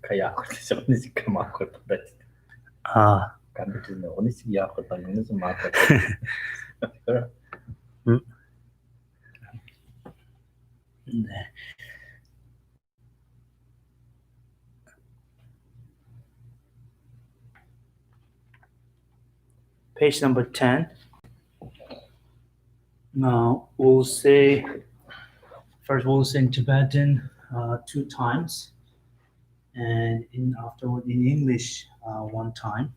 kayak oni sih kemakut tadi. Kan itu oni sih ya kota ini semua kota. 네. Page number 10. Now we'll say in Tibetan 2 times, and afterward in English 1 time.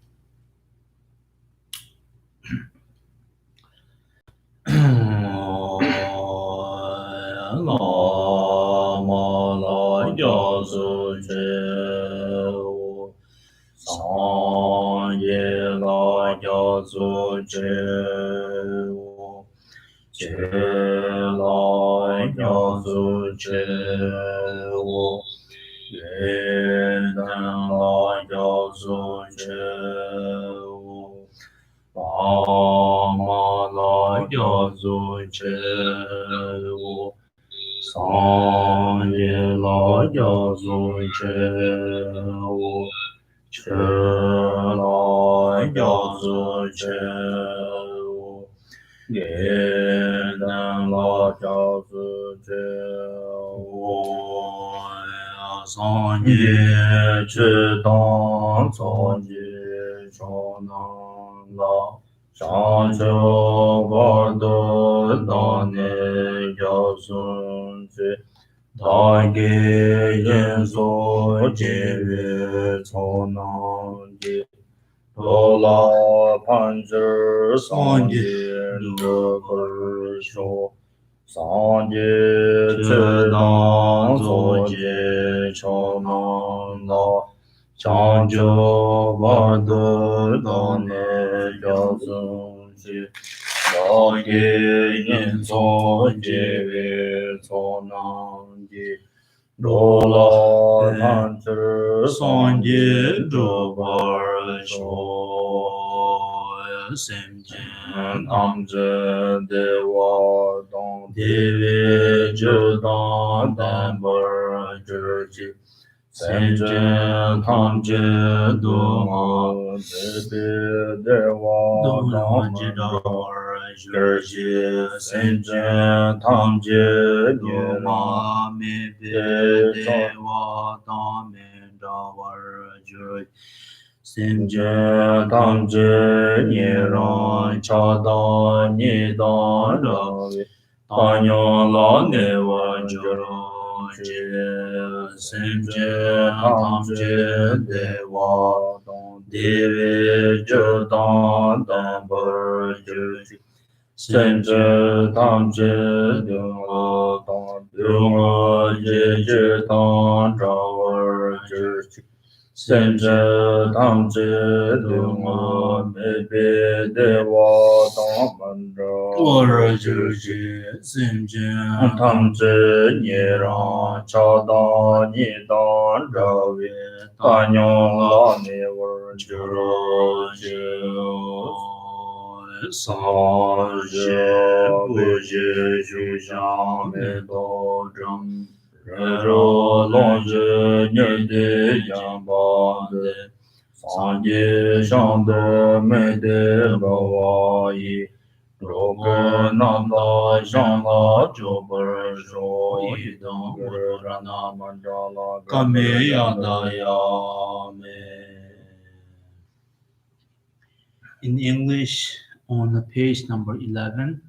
In English, on page number 11,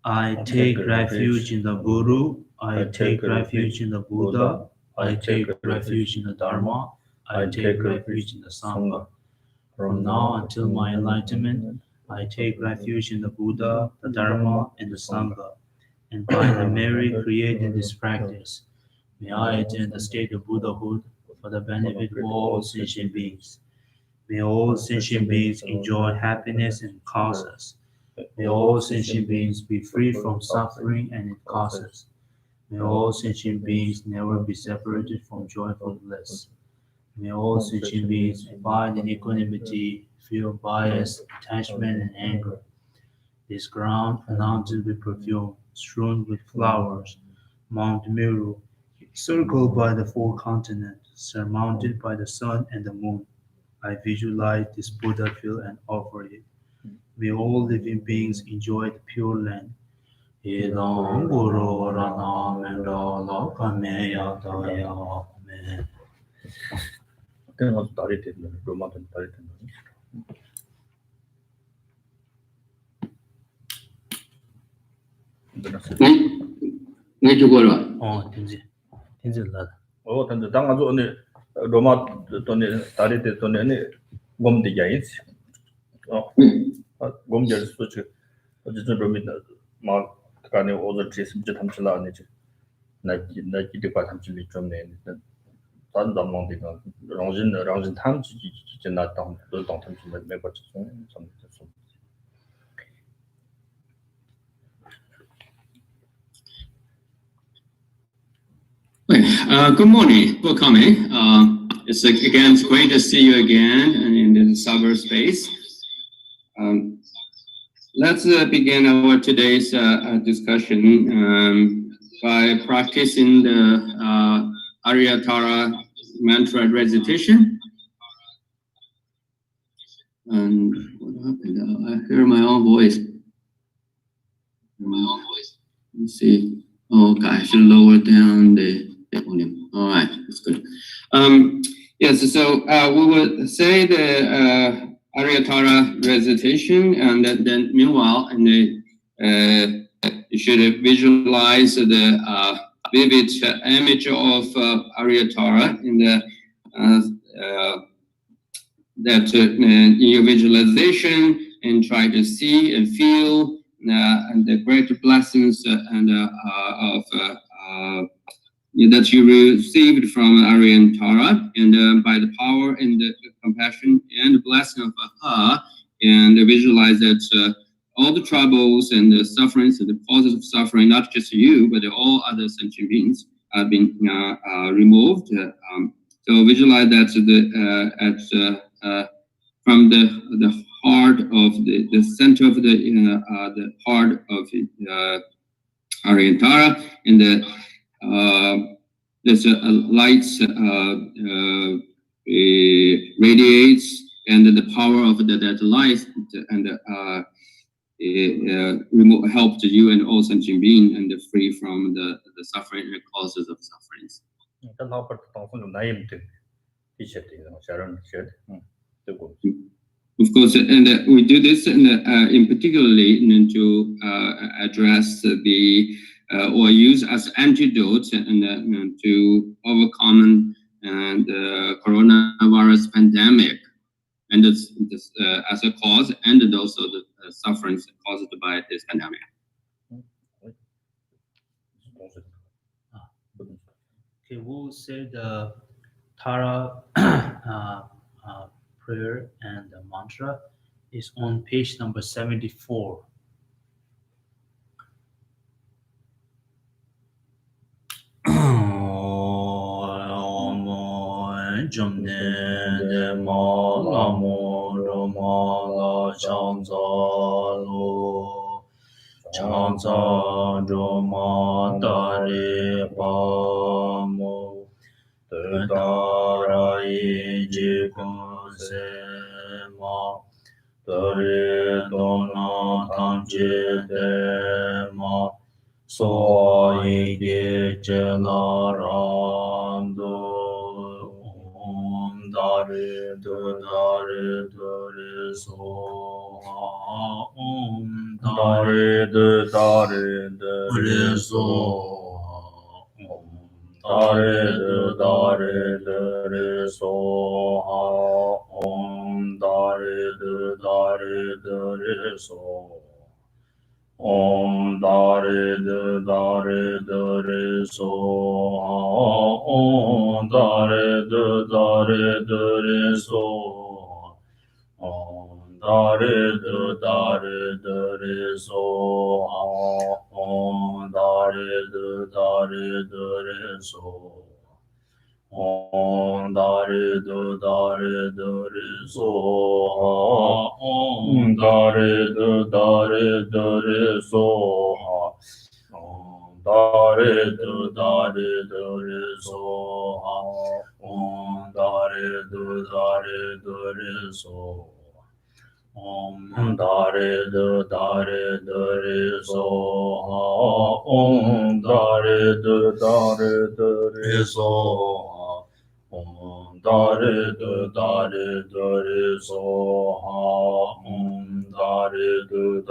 I take refuge in the Guru, I take refuge in the Buddha, I take refuge in the Dharma, I take refuge in the Sangha. From now until my enlightenment, I take refuge in the Buddha, the Dharma, and the Sangha. And by the merit created in this practice, may I attain the state of Buddhahood for the benefit of all sentient beings. May all sentient beings enjoy happiness and causes. May all sentient beings be free from suffering and its causes. May all sentient beings never be separated from joyful bliss. May all sentient beings abide in equanimity, feel bias, attachment, and anger. This ground, anointed with perfume, strewn with flowers, Mount Meru, Circled by the four continents, surmounted by the sun and the moon, I visualize this Buddha field and offer it. May all living beings enjoy the pure land. Idam Guru Rana Mendala Kameya Daya. Amen. 그때는 가서 날이 됐네. 로마든 날이 됐네. Nghe chú gọi rồi. Tinzi. 근데 당가서 오늘 로마 돈에 날이 됐더니 몸도 야이지. 몸절 수치. 어쨌든 로미나 막 간에 오늘 제습제 담칠라 아니지. 나 기대 봐 담칠리 좀 내. 단 담망디가 랑진 탐지 진짜 나당 또 당탐지 몇 번째 좀 Good morning for coming. It's great to see you again in the cyberspace. Let's begin our today's discussion by practicing the Aryatara mantra recitation. And what happened? I hear my own voice. Let's see. Okay, I should lower down the volume. All right, that's good. Yes, so we will say the Aryatara recitation, and then meanwhile, you should visualize the vivid image of Aryatara in your visualization, and try to see and feel and the great blessings that you received from Aryatara, and by the power and the compassion and the blessing of Aha, and visualize that all the troubles and the sufferings and the causes of suffering, not just you, but all other sentient beings, have been removed. So visualize that from the heart of the center of the heart of Aryatara, and there's a light radiates, and the power of that light and help to you and all sentient being and free from the suffering and the causes of sufferings. Of course, and we do this in particularly to address or use as antidote and to overcome the coronavirus pandemic, and this as a cause, and also the sufferings caused by this pandemic. Okay, we'll say the Tara prayer and the mantra is on page number 74. So ye Jelarando Om Dare Dare So Om Dare Dare So Om Dare Dare So Om Dare Dare So Om Dare Dare So Om Dare Dare So Om Dare Dare So Om Dare Dare So Om Dare Dare So Om Dare Dare So Om Dare do re so ha. Om dare do re so. Om dare do re so ha. Om dare do re so ha. Om dare do re so ha. Om dare do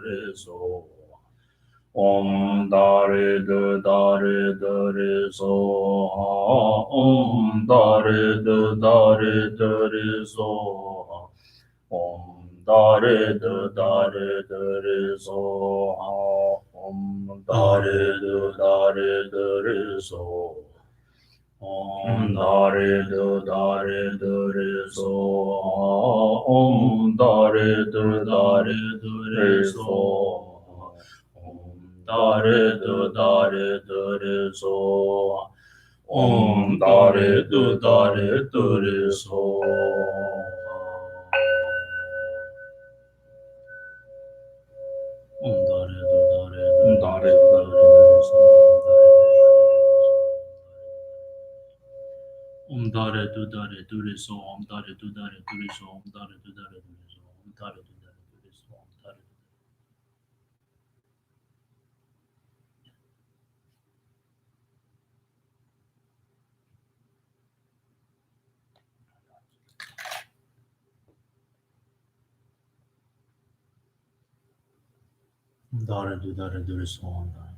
re so. Om dare do re so ha. Om dare do re so ha. Om dare do re so ha. Om dare do re so. Om dare do re so ha. Om dare do re so ha. Om dare do re so. Om dare do re so. Om dare do so. Om dare do re so. Om dare do re so. Om dare do re so. Om dare do re so. Om dare. Dare do re so. Om dare.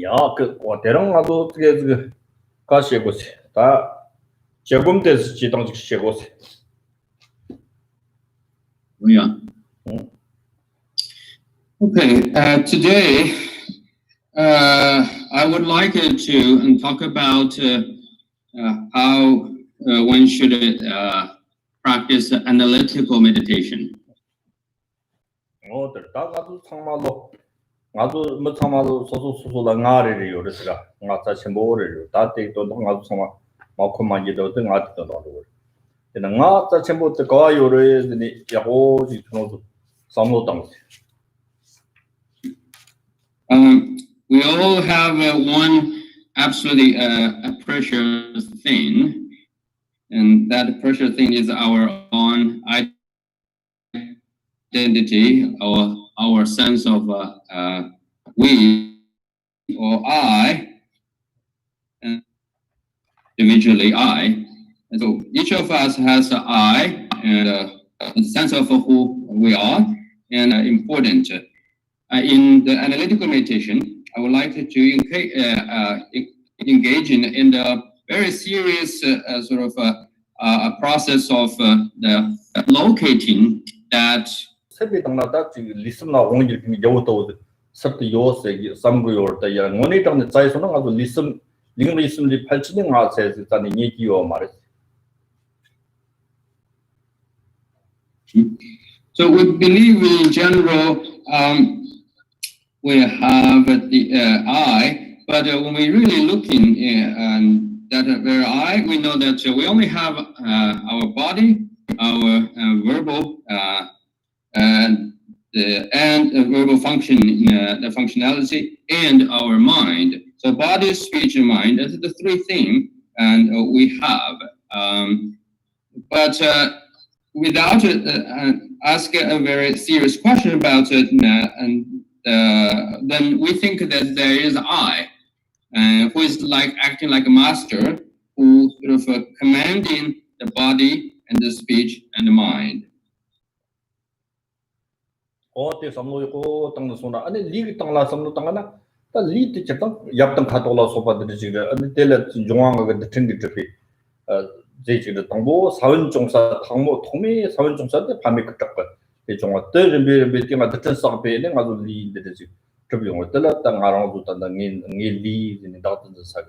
야, 그 대랑 나도 그 가시고시 다 제금돼서 지당직 시고시. Yeah. Okay. Today, I would like to talk about how one should practice analytical meditation. 나도 참말로 나도 뭐 참말로 소소소소라 나리를 요르스가 나자 첨보를 다때 또 나도 참말 마코만 이도 등 아트도 나도 근데 나자 첨보 때 거요르니 야고지 저도 삼로 당시 We all have one absolutely a precious thing, and that precious thing is our own identity, our sense of we or I, and individually I. And so each of us has an I and a sense of who we are, and important. In the analytical meditation, I would like to engage in the very serious sort of a process of the locating that. 세비당나다 지금 리스나 오늘 여우도 섭도 요세 삼구요다 야 모니터는 자이소는 아주 리슨 리금 리슨리 8년 아세스 일단 얘기요 말했어. So we believe in general we have the I, but when we really looking that very I, we know that we only have our body, our verbal and verbal function, the functionality, and our mind. So body, speech, and mind, that's the three things and we have. But without asking a very serious question about it, then we think that there is I, who is like acting like a master, who sort of commanding the body and the speech and the mind. 어때 삼로고 땅는 소나 아니 리기 땅라 삼로 땅하나 다 리티 쳤던 yap던 카톨라 소바들이 지금 아니 텔레 중앙하게 듣는데 저기 제지의 당보 사원종사 당모 통미 사원종사데 밤에 그딱거 이 종아 때르비 비티마 듣는 상배는 아주 리인데 지금 저기 용어 tel라 땅 아랑도 땅이 리 이제 다든 사가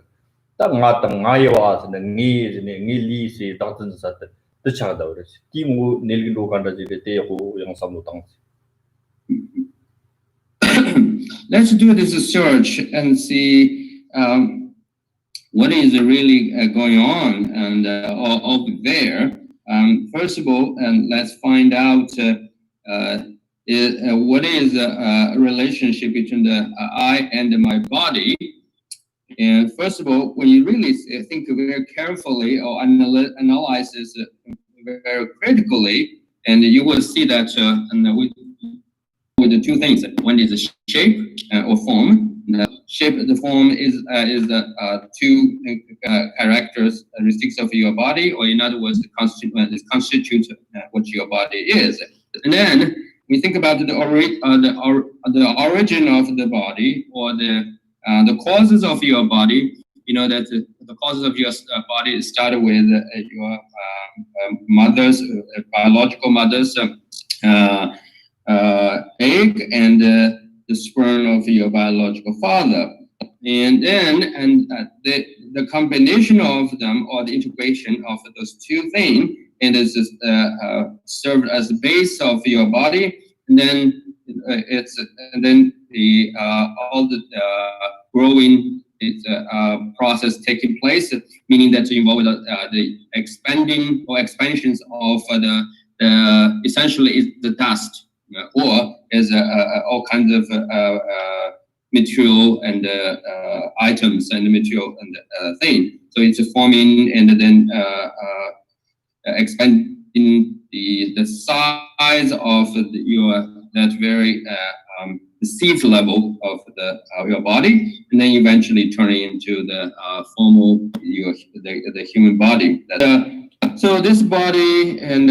땅 마땅 아이와스는 니 리시 다든 사데 뜻하다 그랬지 티모 넬기로 간다지 때고 영상도 땅 Let's do this search and see what is really going on and over there. First of all, let's find out what is a relationship between the I and my body. And first of all, when you really think very carefully or analyze this very critically, and you will see that with the two things. One is the shape or form. The shape, the form is two characteristics of your body, or in other words, it constitutes what your body is. And then we think about the origin of the body, or the causes of your body. You know that the causes of your body started with your mother's biological mother's egg and the sperm of your biological father, and then the combination of them, or the integration of those two things, and is served as the base of your body, and then all the growing process taking place, meaning that you involve the expanding or expansions of the essentially is the dust. Or as all kinds of material and items and material and thing. So it's forming and then the size of your that very the seed level of your body, and then eventually turning into the formal the human body. So this body and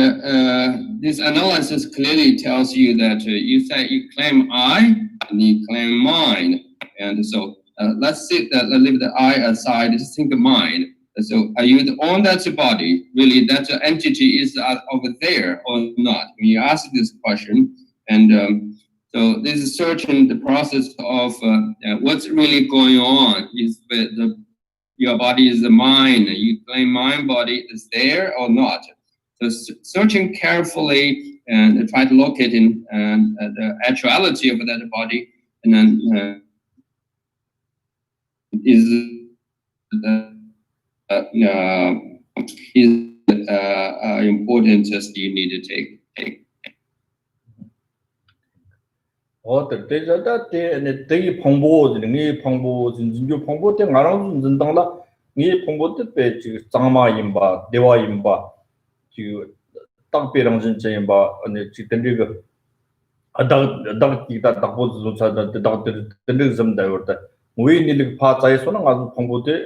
this analysis clearly tells you that you claim I and you claim mind, and so let's leave the I aside. Just think of mind. So are you on that body? Really, that entity is over there or not? When you ask this question, and so this is searching the process of what's really going on. Is your body is the mind? You claim mind body is there or not? So searching carefully and try to locate in the actuality of that body, and then is important test you need to take. 대기 풍부 니 풍부 진주 풍부 때 나랑 진당다 니 풍부 때 장마 임바 대화 임바 지 땅배랑 진짜 임바 아니 지금 이거 아다 기타 딱보도 찾다 던들 좀 다요다 왜 니를 파자에서는 아주 풍부 때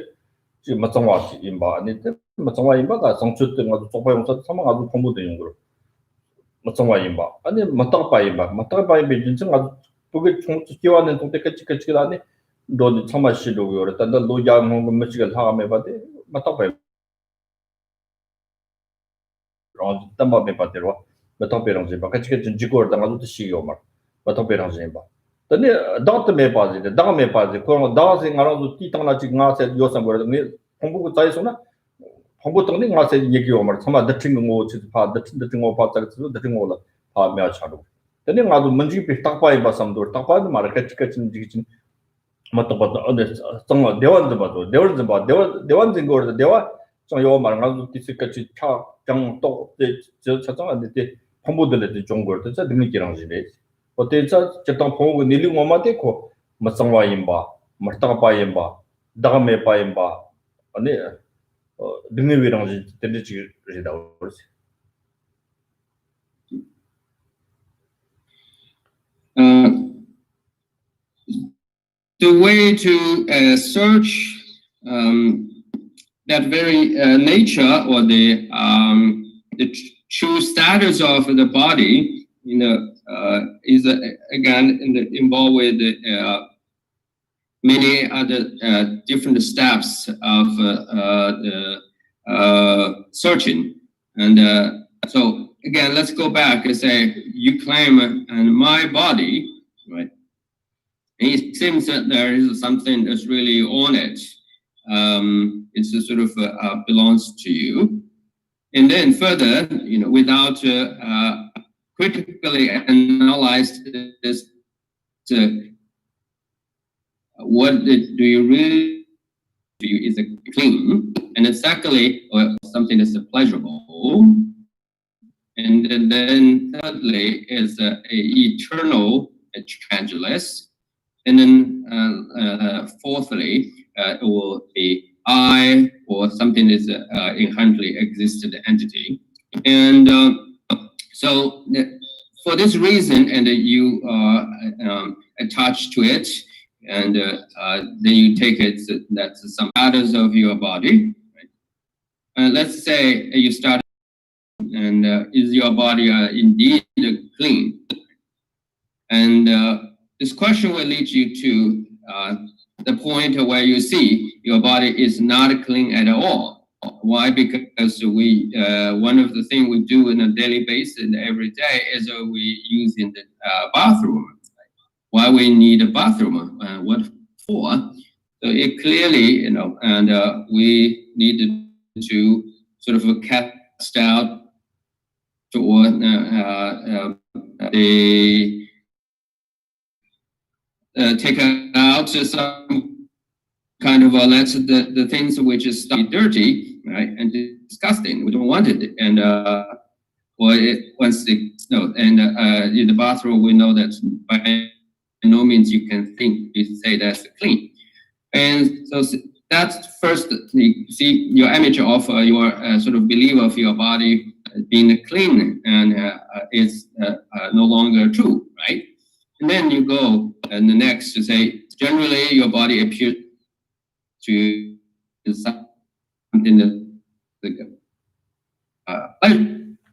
지금 맞장와지 임바 아니 맞장와 임바가 성취 때 아주 쪽바용사 상황 아주 풍부 되는 거 맞장와 임바 아니 맞다가 임바 진짜 아주 그게 총기와는 동태까지 아니 너 참아시로 그랬다 너 야는 뭐지가 하면 봐대 맞다가 랑 담바에 봐대로 맞다가 지 바까지 진지고 당아도 시요 말 맞다가 지 봐. 근데 다음에 봐지 다음에 봐지 그런 다시 가라도 띠땅나 지금 가서 요സം 버르네 공부 자에서나 공부 때문에 가서 얘기요 말 참아 듣는 거 지도 봐 듣는 거 봤다 그래서 듣는 거 봐면 차로 근데 나도 문제 딱 봐야 봐서도 딱 봐도 말을 같이 지금 맞다 어디 정말 대원도 봐도 대원진 거를 대화 좀 요 말을 가지고 뒤스까지 차장또 저 차장한테 공부들한테 좀 거를 진짜 듣는 기랑 지네 어때 저 저당 보고 니리 뭐만 되고 맞상와 임바 맞다가 봐 임바 다음에 봐 임바 아니 듣는 위랑 지 들리지 그러다 그러지 The way to search that very nature or the true status of the body, is again involved with many other different steps of searching, and so again, let's go back and say you claim and my body, right? It seems that there is something that's really on it. It's a sort of belongs to you, and then further, without critically analyze this, what do you really do? Is it clean? And then secondly, or something that's pleasurable, and then thirdly is a eternal, changeless. And then fourthly, it will be I or something is inherently existed entity. And so for this reason, and you attach to it, and then you take it that's some patterns of your body. Right? Let's say you start, and is your body indeed clean? And this question will lead you to the point where you see your body is not clean at all. Why? Because we one of the things we do on a daily basis and every day is we use in the bathroom. Why we need a bathroom? What for? So it clearly, and we need to sort of cast out or take out some kind of let the things which is dirty, right, and disgusting. We don't want it, and once in the bathroom, we know that by no means you can say that's clean, and so that's first. You see your image of your sort of belief of your body being clean and is no longer true, right? And then you go and the next to say, generally your body appears to something that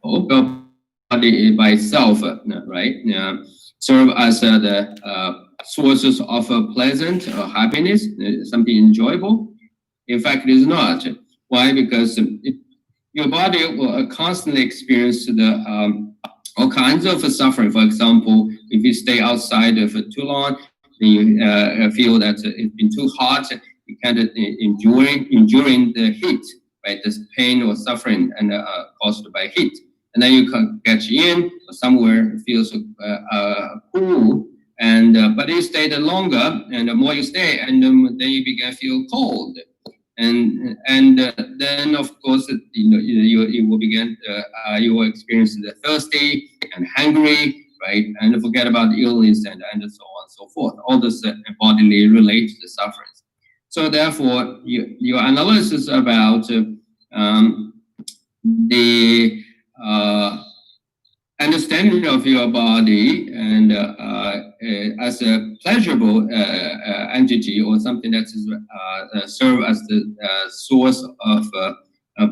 your body by itself, right? Serve as the sources of pleasant or happiness, something enjoyable. In fact, it is not. Why? Because your body will constantly experience all kinds of suffering. For example, if you stay outside for too long, then you feel that it's been too hot. You can't enduring the heat, right? This pain or suffering and caused by heat. And then you can get in somewhere, it feels cool, and but you stayed longer, and the more you stay, and then you begin to feel cold, and then of course you will begin you will experience the thirsty and hungry, right? And forget about the illness and so on and so forth. All this bodily related sufferings. So therefore, your analysis about the understanding of your body and as a pleasurable entity or something that is serve as the source of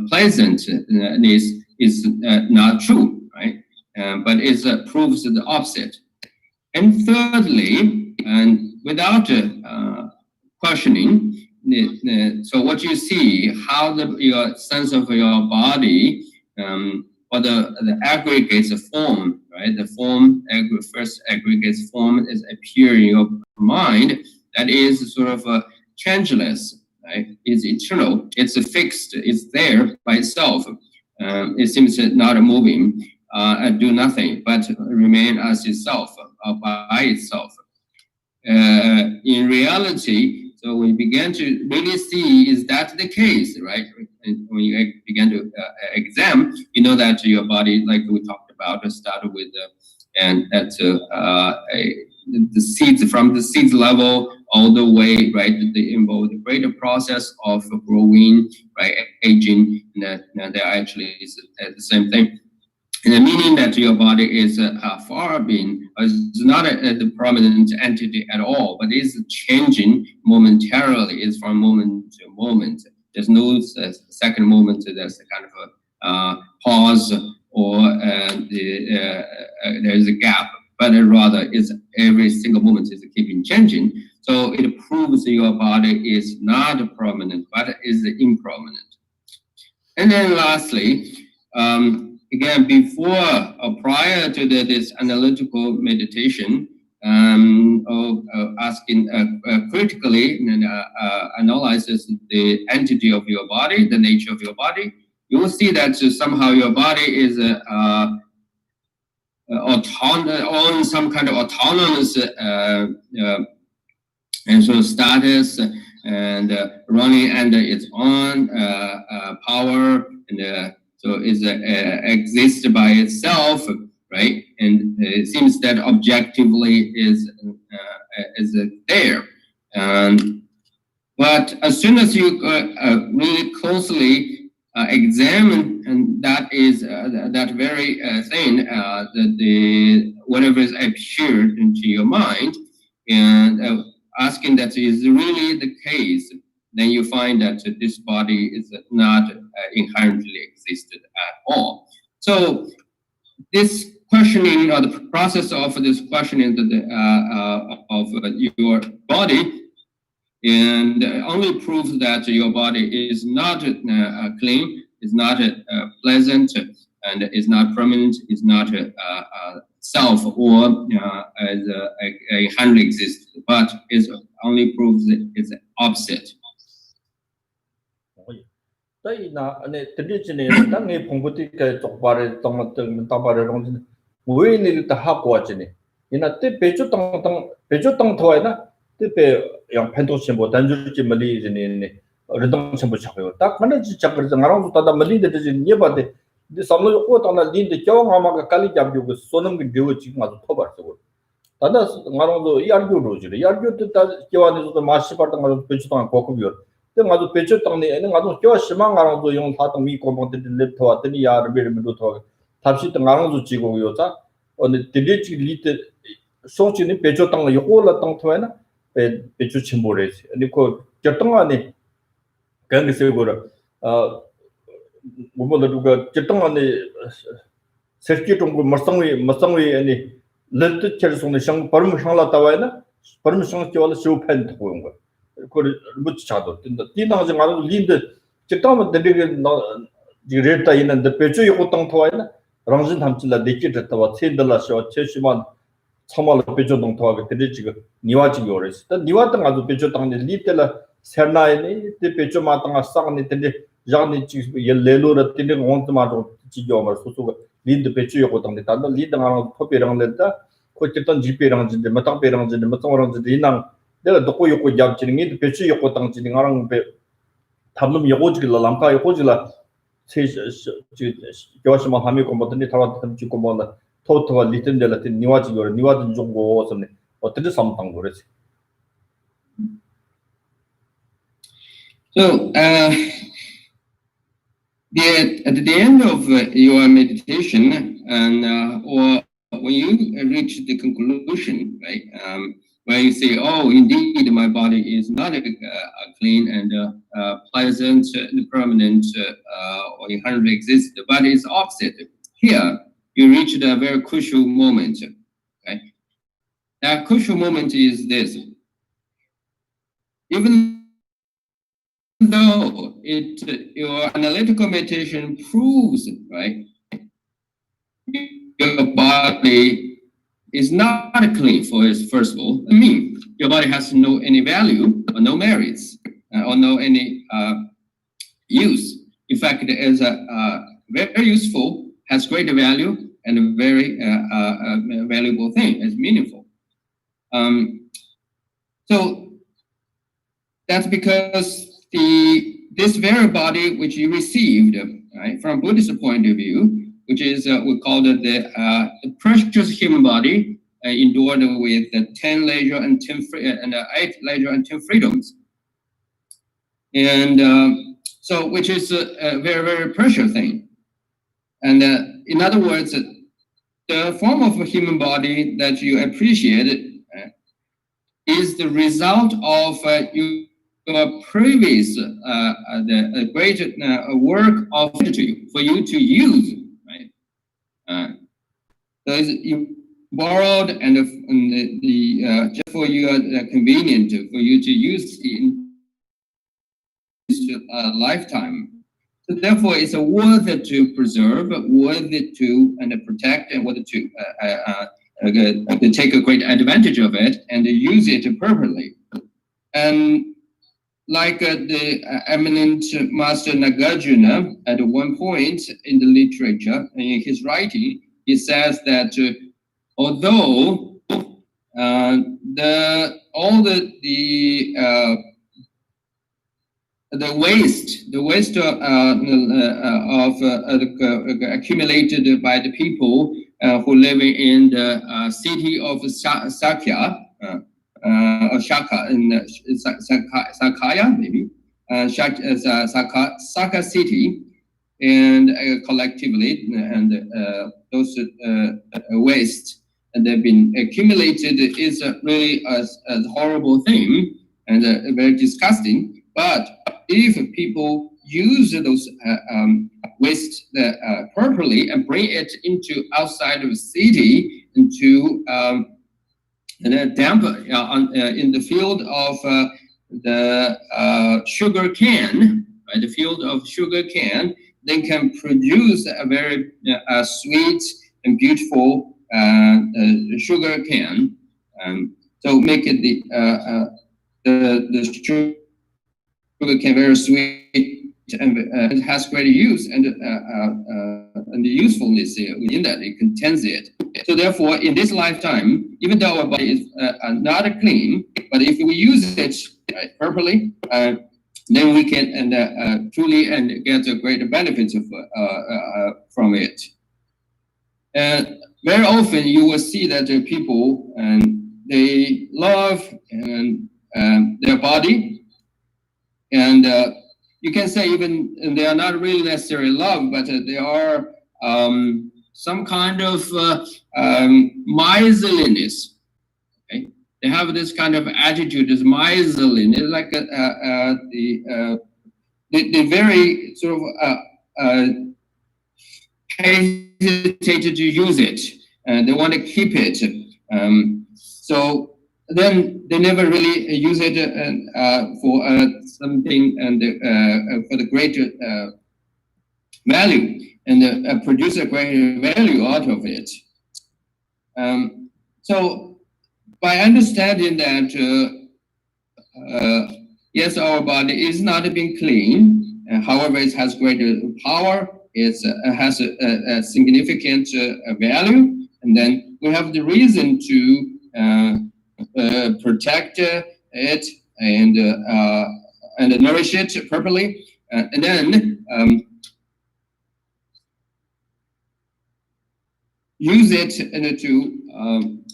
pleasantness is not true, right? But it proves the opposite. And thirdly, and without questioning, so what you see, how your sense of your body or the aggregates form, right? The form, first aggregates form is appear in your mind. That is sort of changeless, right? It's eternal. It's fixed. It's there by itself. It seems not moving, do nothing, but remain as itself, by itself. In reality, so when you begin to really see, is that the case, right? And when you begin to examine, you know that your body, like we talked about, started with and at the seeds, from the seeds level all the way, right? They involve the greater process of growing, right? Aging, and they're actually is the same thing. And the meaning that your body is far being is not the prominent entity at all, but is changing momentarily. Is from moment to moment. There's no second moment. There's a kind of a pause or there's a gap, but rather is every single moment is keeping changing. So it proves your body is not prominent, but is improminent. And then lastly, again, before or prior to this analytical meditation, asking critically and analyzes the entity of your body, the nature of your body, you will see that somehow your body is on some kind of autonomous and so status and running under its own power and so it exists by itself, right? And it seems that objectively is there. But as soon as you really closely examine, and that is that very thing, the whatever is appeared into your mind, and asking that is really the case, then you find that this body is not inherently existed at all. So this questioning or the process of this questioning of your body and only proves that your body is not clean, is not pleasant, and is not permanent, is not self or as inherently exists, but is only proves it's opposite. Tại na anh tự nhiên chỉ nên đang nghe phong bố cái chọc bà tông bà rong người này ta học qua chỉ nên na tự bây giờ tăng thôi na tự bây yang pen đồ xem bộ单纯chỉ Mali chỉ nên rồi tăng xem bộ chắc rồi tak mana chỉ chắc rồi ngarang tu ta Mali để chỉ nhớ bà để samlo ko ta na din để cho ngama cái kali jam juga sonam cái điều chỉ mà thôi bà rồi ta na ngarang tu yargyo rồi chỉ yargyo tu ta kiwani tu masih part ngarang bây giờ tăng cố biểu 때 가도 배추 땅에 애는 가도 저 심한 가랑도 용 사동 미 공범들 랩터 왔더니 야르베르도 더 답시 등 아랑도 지고 요자 어느 디리지 리트 소치는 배조 땅 요올라 땅 토에나 배조 침보래지 아니 그 결정 안에 그게 세고라 뭐뭐 누가 결정 안에 세키 동고 머성위 아니 렌트 철송의 상 버름 상라 따와나 버름 상 켜라 쇼펜 토고 거 그 묻지 자도 된다 디나지 말고 린드 직담은 되게 디레타 있는데 배조 요거 땅 토와나 랑진 담질라 니키르타와 틴들라쇼 최시만 참말 배조 땅 토와게 되지 지금 니와지 요레스 니와 땅 아주 배조 땅에 리텔라 세나이니 데 배조 마땅아 싸니 되게 자니 지 예레로라 되게 온트마도 지겨마 소소가 린드 배조 요거 땅에 단다 리드 하나 토베랑 렌다 코치던 지페랑 진데 마땅베랑 진데 마땅랑 진데 이낭 내가 놓고 요거 잡지는 게 배조 요거 땅 진데 나랑 배 담는 요거지라 람카 요거지라 교수만 하면 뭐든지 다와든 찍고 뭐나 토토가 리튼델라 니와지 정보 섬네 어떻게 삼당 거래지. So at the end of your meditation, and or when you reach the conclusion, right, where you say, "Oh, indeed, my body is not clean and pleasant, permanent, or inherently exist," but it's opposite. Here, you reached a very crucial moment. Okay, that crucial moment is this: even though your analytical meditation proves, right, your body is not clean first of all. I mean, your body has no any value or no merits or no any use. In fact, it is very useful, has great value, and a very valuable thing. It's meaningful. So that's because this very body which you received, right, from Buddhist point of view, which is we call it the precious human body, endured with 10 leisure and 8 leisure and 10 freedoms, and so which is a very, very precious thing. And in other words, the form of a human body that you appreciate is the result of your previous the great work of for you to use, right? So you borrowed and just for your convenient for you to use in this lifetime. So therefore, it's worth it to preserve, worth it to protect, and worth it to take a great advantage of it and use it appropriately. And like the eminent Master Nagarjuna, at one point in the literature, in his writing, he says that although the waste accumulated by the people who live in the city of Sakya, or Shaka in Sakaya, maybe Saka city, and collectively, and those waste and they've been accumulated is really a horrible thing and very disgusting. But if people use those waste properly and bring it into outside of the city into and then dump in the field of the sugar cane, right? The field of sugar cane, then can produce a very sweet and beautiful sugar cane. So make it the sugar cane very sweet and it has great use and the usefulness within that it contains it. So therefore, in this lifetime, even though our body is not clean, but if we use it properly, then we can truly get a great benefit from it. And very often you will see that people they love their body, and you can say even they are not really necessarily love, but they are some kind of miserliness. Okay, they have this kind of attitude, this miserliness, like they very sort of hesitated to use it, and they want to keep it. So then they never really use it for something and for the greater value, and produce a greater value out of it. So by understanding that, yes, our body is not being clean, however, it has greater power, it has a significant value, and then we have the reason to protect it and nourish it properly, and then use it to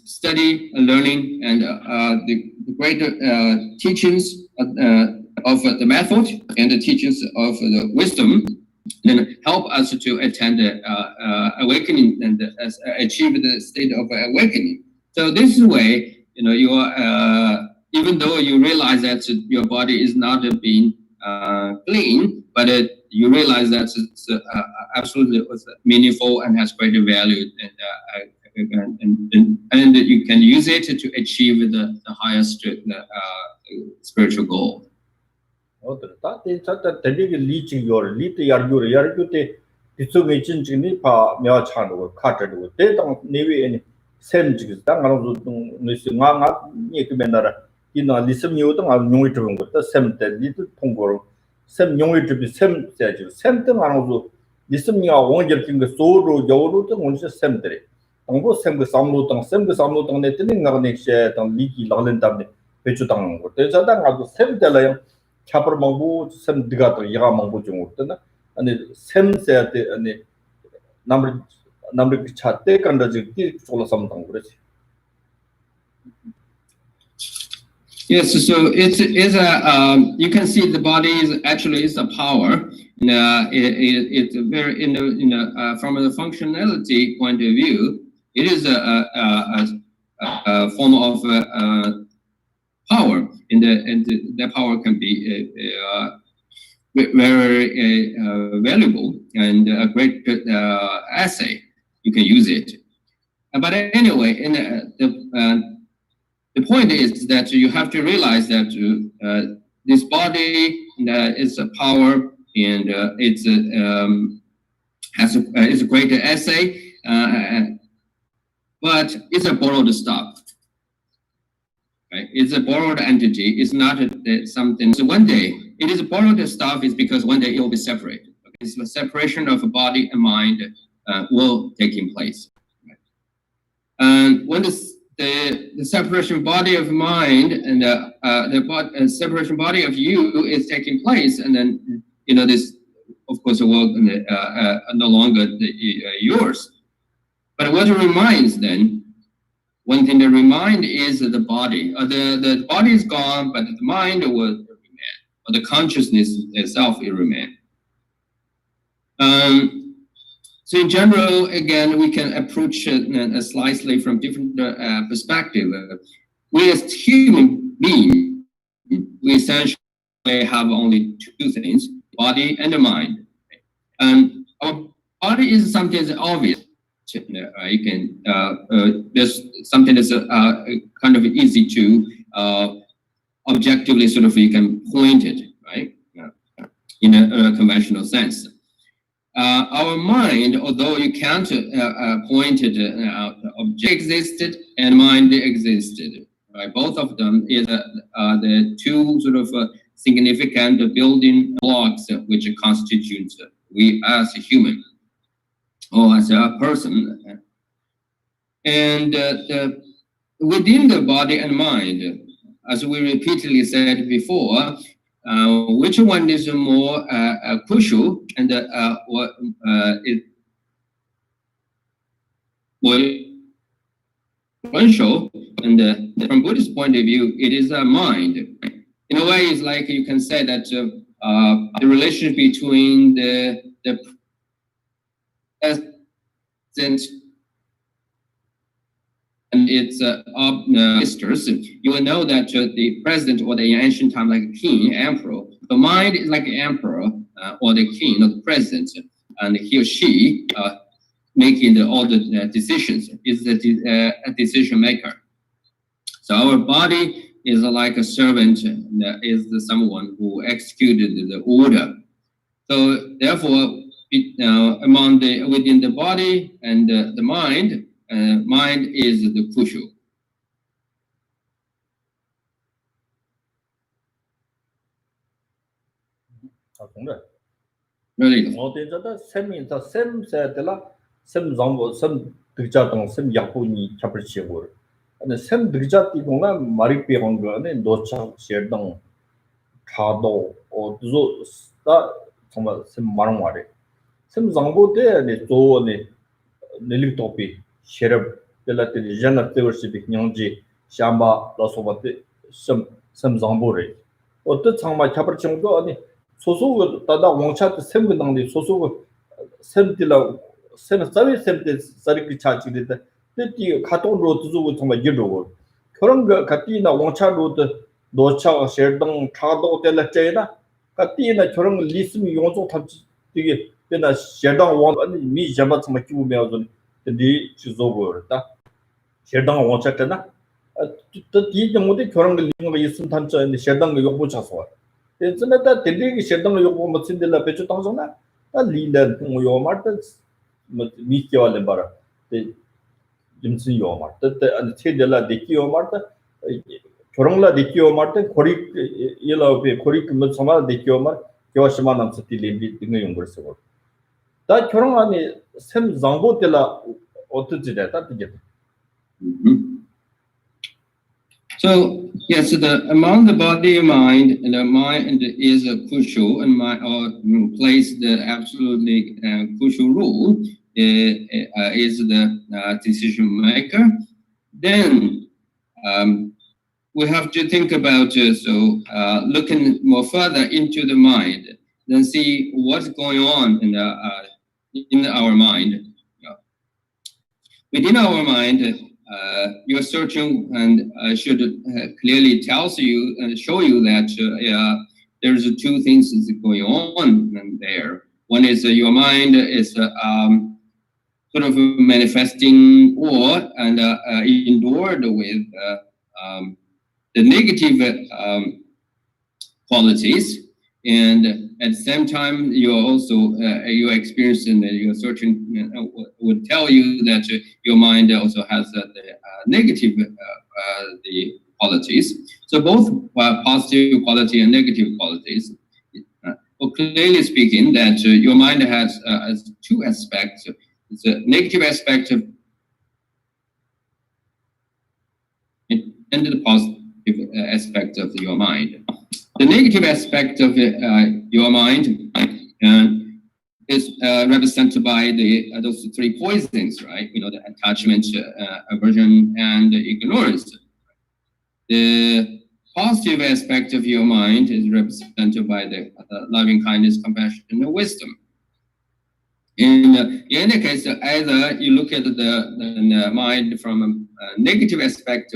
study, learning, and the greater teachings of the method and the teachings of the wisdom, then help us to attend awakening and achieve the state of awakening. So this way, you are, even though you realize that your body is not being clean, but you realize that it's absolutely meaningful and has greater value, and you can use it to achieve the highest spiritual goal. sem nyongwe tribi sem seji sem teng anu lisem nya wong jer ting so ro yo ro teng wong sem dre angbo sem ge samlo tang ne tin nga ne she tang li ki la len tam ne pe chu tang ngo te sa dang adu sem de la yang chapar mangbu sem diga to ya mangbu jung ur na ane sem se te ane namri ki chatte kan da ji ti sola sam tang ure. Yes, so it's a you can see the body is actually a power. It's very from the functionality point of view, it is a form of power. And the power can be very valuable and a great assay. You can use it. But anyway, the point is that you have to realize that this body is a power, and it's a great essay, but it's a borrowed stuff. Right? It's a borrowed entity. It's not something. So one day it is borrowed stuff. Is because one day it will be separated. Okay? So the separation of body and mind will take in place. Right? And when the separation body of mind and the separation body of you is taking place, and then this, of course, will no longer yours. But what remains then? One thing that remains is the body. The body is gone, but the mind will remain, or the consciousness itself will remain. So in general, again, we can approach it slightly from different perspective. We as human beings, we essentially have only two things: body and the mind. Our body is something that's obvious. You can there's something that's kind of easy to objectively sort of you can point it, right? In a conventional sense. Our mind, although you can't point it out, object existed and mind existed. Right? Both of them is the two sort of significant building blocks which constitutes we as a human or as a person. And within the body and mind, as we repeatedly said before, which one is more crucial and what is more influential? And from Buddhist point of view, it is a mind. In a way, it's like you can say that the relationship between the and its ministers, you will know that the president, or the in ancient time like king, emperor, the mind is like the emperor or the king, not the president, and he or she making all the decisions, is the a decision maker. So our body is like a servant, is someone who executed the order. So therefore, within the body and the mind, mind is the crucial. Really? sem dirja ti gona mari pe hong ne do cha share dang cha do o zo sta thoma sem marang ware sem zangbo de ne zo ne nelik topi share de la te jana te worship nyangji shamba la so ba te sem zangbo re o te changma chabar chang do ani soso da da wangcha te sem dang de soso sem dila sem sabi sem de sari ki cha chi de 이 카톡 로드 주고 정말 이러고 그런 거 같이나 원차 로드 노차 셔당 차도 될때나 같이나 저런 리스미 용조 탑지 되게 내가 셔당 원 아니 미 잡아 정말 기부면서 네 주소고다 셔당 원차잖아 또 뒤에 모두 그런 거 리스미가 있으면 단자인데 셔당 거 요구 차서 진짜다 되게 셔당 요구 뭐 진들라 배주 당선나 아 리는 뭐 요마트 뭐 미켜వాలి 봐라 Jimson Yomar. That and Tedela de Kiomarta, Korongla de Kiomarta, Korik Yellow, Korik Mutsama de Kiomar, Kyoshima Sati in the University. That Korongani Sem Zambo de la Otujida to get. So yes, among the body and mind, and the mind is crucial, and plays the absolutely crucial role. Is the decision maker. Then we have to think about looking more further into the mind, then see what's going on in our mind. Within our mind, your searching and should clearly tells you and show you that there's two things that's going on there. One is your mind is sort of manifesting or endured with the negative qualities, and at the same time you're also your experience and your searching would tell you that your mind also has the negative the qualities. So both positive quality and negative qualities. Well, clearly speaking, that your mind has two aspects. It's a negative aspect of and the positive aspect of your mind. The negative aspect of your mind is represented by those three poisons, right? You know, the attachment, aversion, and ignorance. The positive aspect of your mind is represented by the loving kindness, compassion, and wisdom. In any case, either you look at the mind from a negative aspect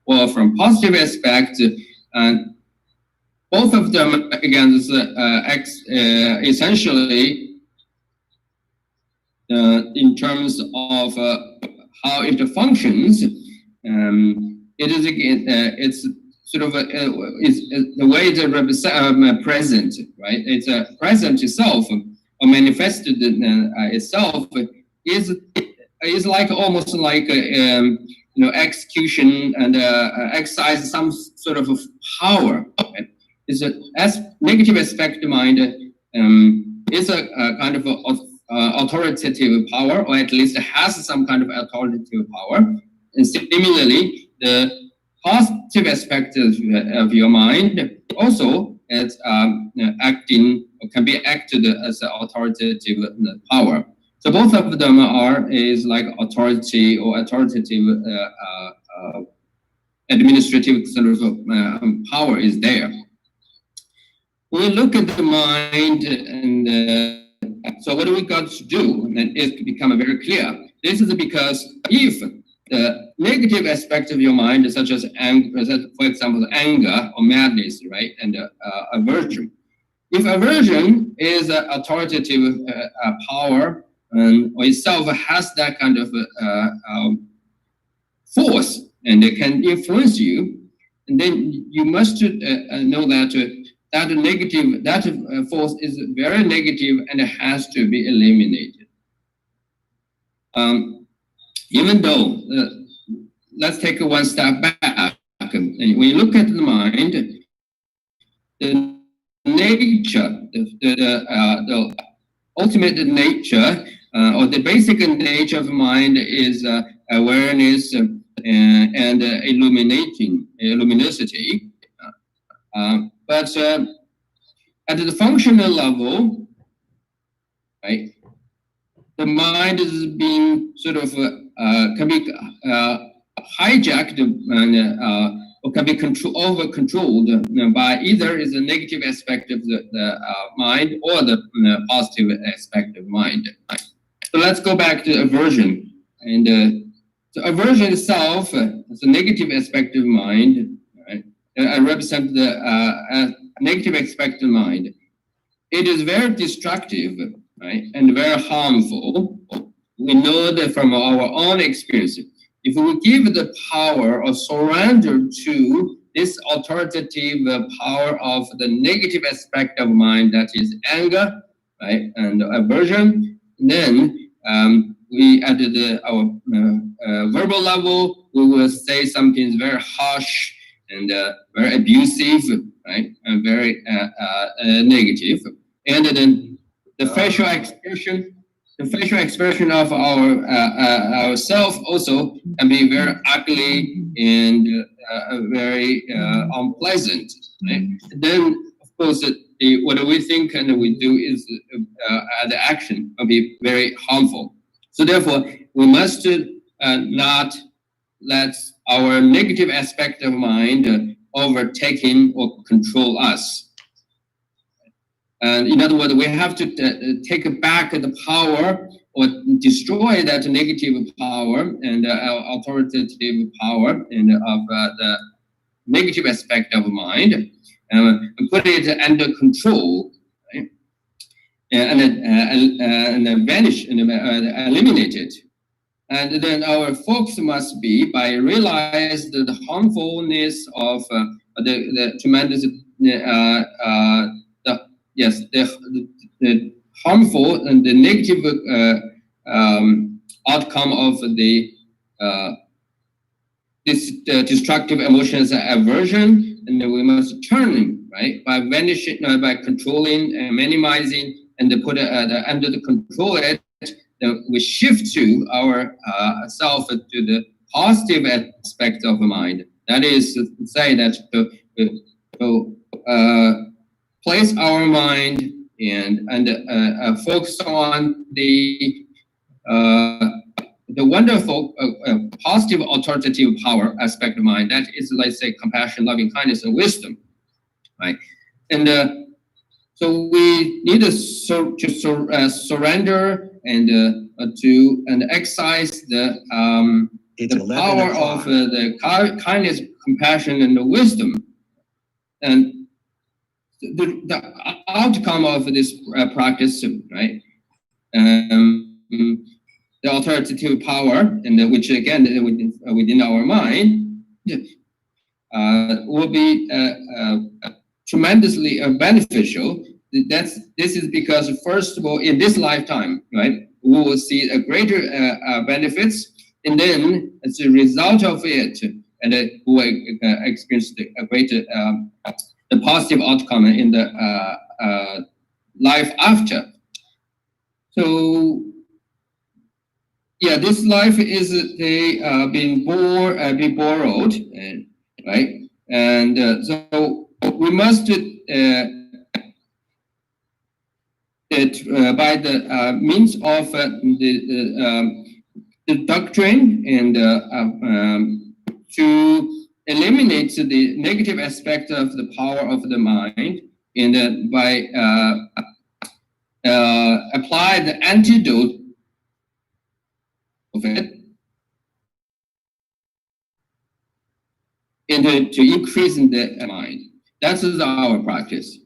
or from positive aspect, and both of them again is essentially in terms of how it functions. It is again it's sort of is the way it represents present, right? It's a present itself. Or manifested itself is like almost like execution and exercise some sort of power. Is a negative aspect of mind is a kind of authoritative power, or at least has some kind of authoritative power. And similarly, the positive aspect of your mind also is acting or can be acted as an authoritative power. So both of them is like authority or authoritative administrative sort of power is there. We look at the mind and So what do we got to do? And it's become very clear. This is because if the negative aspect of your mind, such as anger, for example, anger or madness, right, and aversion. If aversion is an authoritative power or itself has that kind of force and it can influence you, and then you must know that that negative, force is very negative and it has to be eliminated. Even though, let's take one step back. And when you look at the mind, the nature, the ultimate nature, or the basic nature of mind is awareness and luminosity. But at the functional level, right, the mind is being sort of can be hijacked and or can be over-controlled by either is a negative aspect of the mind or the positive aspect of mind. So let's go back to aversion. And so aversion itself is a negative aspect of mind. Right? I represent the negative aspect of mind. It is very destructive, right, and very harmful. We know that from our own experience. If we give the power or surrender to this authoritative power of the negative aspect of mind, that is anger, right, and aversion, then we at our verbal level, we will say something very harsh and very abusive, right, and very negative. And then the facial expression. The facial expression of our self also can be very ugly and very unpleasant. Right? Then, of course, what we think and we do is the action will be very harmful. So therefore, we must not let our negative aspect of mind overtaking or control us. And in other words, we have to take back the power or destroy that negative power and authoritative power and of the negative aspect of mind and put it under control, right? And then vanish and eliminate it. And then our focus must be by realize the harmfulness of the tremendous the harmful and the negative outcome of the this destructive emotions aversion, and then we must turn, right, by vanishing, by controlling and minimizing, and then put under the control it. Then we shift to our self to the positive aspect of the mind. That is to say that place our mind and focus on the wonderful positive authoritative power aspect of mind. That is, let's say, compassion, loving kindness, and wisdom, right? And so we need to surrender and to exercise the power of the kindness, compassion, and the wisdom. And the outcome of this practice, right? The authoritative power, and which again within our mind, will be tremendously beneficial. This is because, first of all, in this lifetime, right, we will see a greater benefits, and then as a result of it, and we will experience a greater the positive outcome in the life after. So, yeah, this life is being borrowed, right? And so we must by the means of the doctrine and to eliminate the negative aspect of the power of the mind, and by apply the antidote of it to increase in the mind. That is our practice.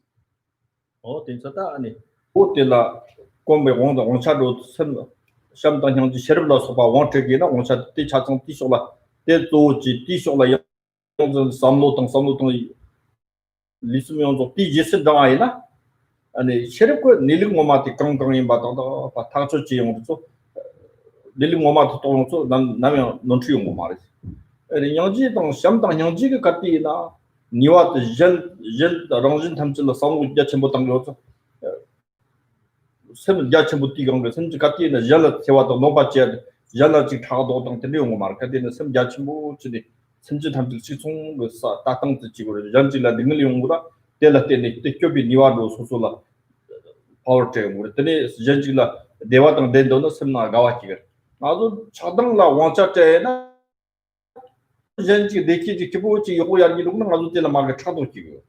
Oh, 진짜다 아니. 호텔라 공배 원도 원차도 선相当 형지 셔블라 소바 원트기나 원차 티 차정 티쇼라 대도지 티쇼라 영전 삼로동 리스면도 티지스 당아이나 아니 셔럽고 닐링 모마티 강강이 바다다 바탕초지 용도 닐링 모마티 또도 남면 논치 용 모마리 아니 영지 동相当 형지가 같이나 니와 전 랑진 탐질로 상무 야첨부 당겨서 셈 야첨부 뛰건 선지 같이나 잘라 세와도 노바지 잘라지 타도 동 들려온 거 말까지는 셈 야첨부 지니 선지 탐질 시송 그사 따땅 지고 전질라 능을 용보다 텔라테니 뜻교비 니와도 소소라 파워테 우리들이 전질라 대화당 된도는 셈나 가와지가 아주 차당라 원차테나 전지 내키지 기보지 요야니로는 아주 때라 마가 차도 지고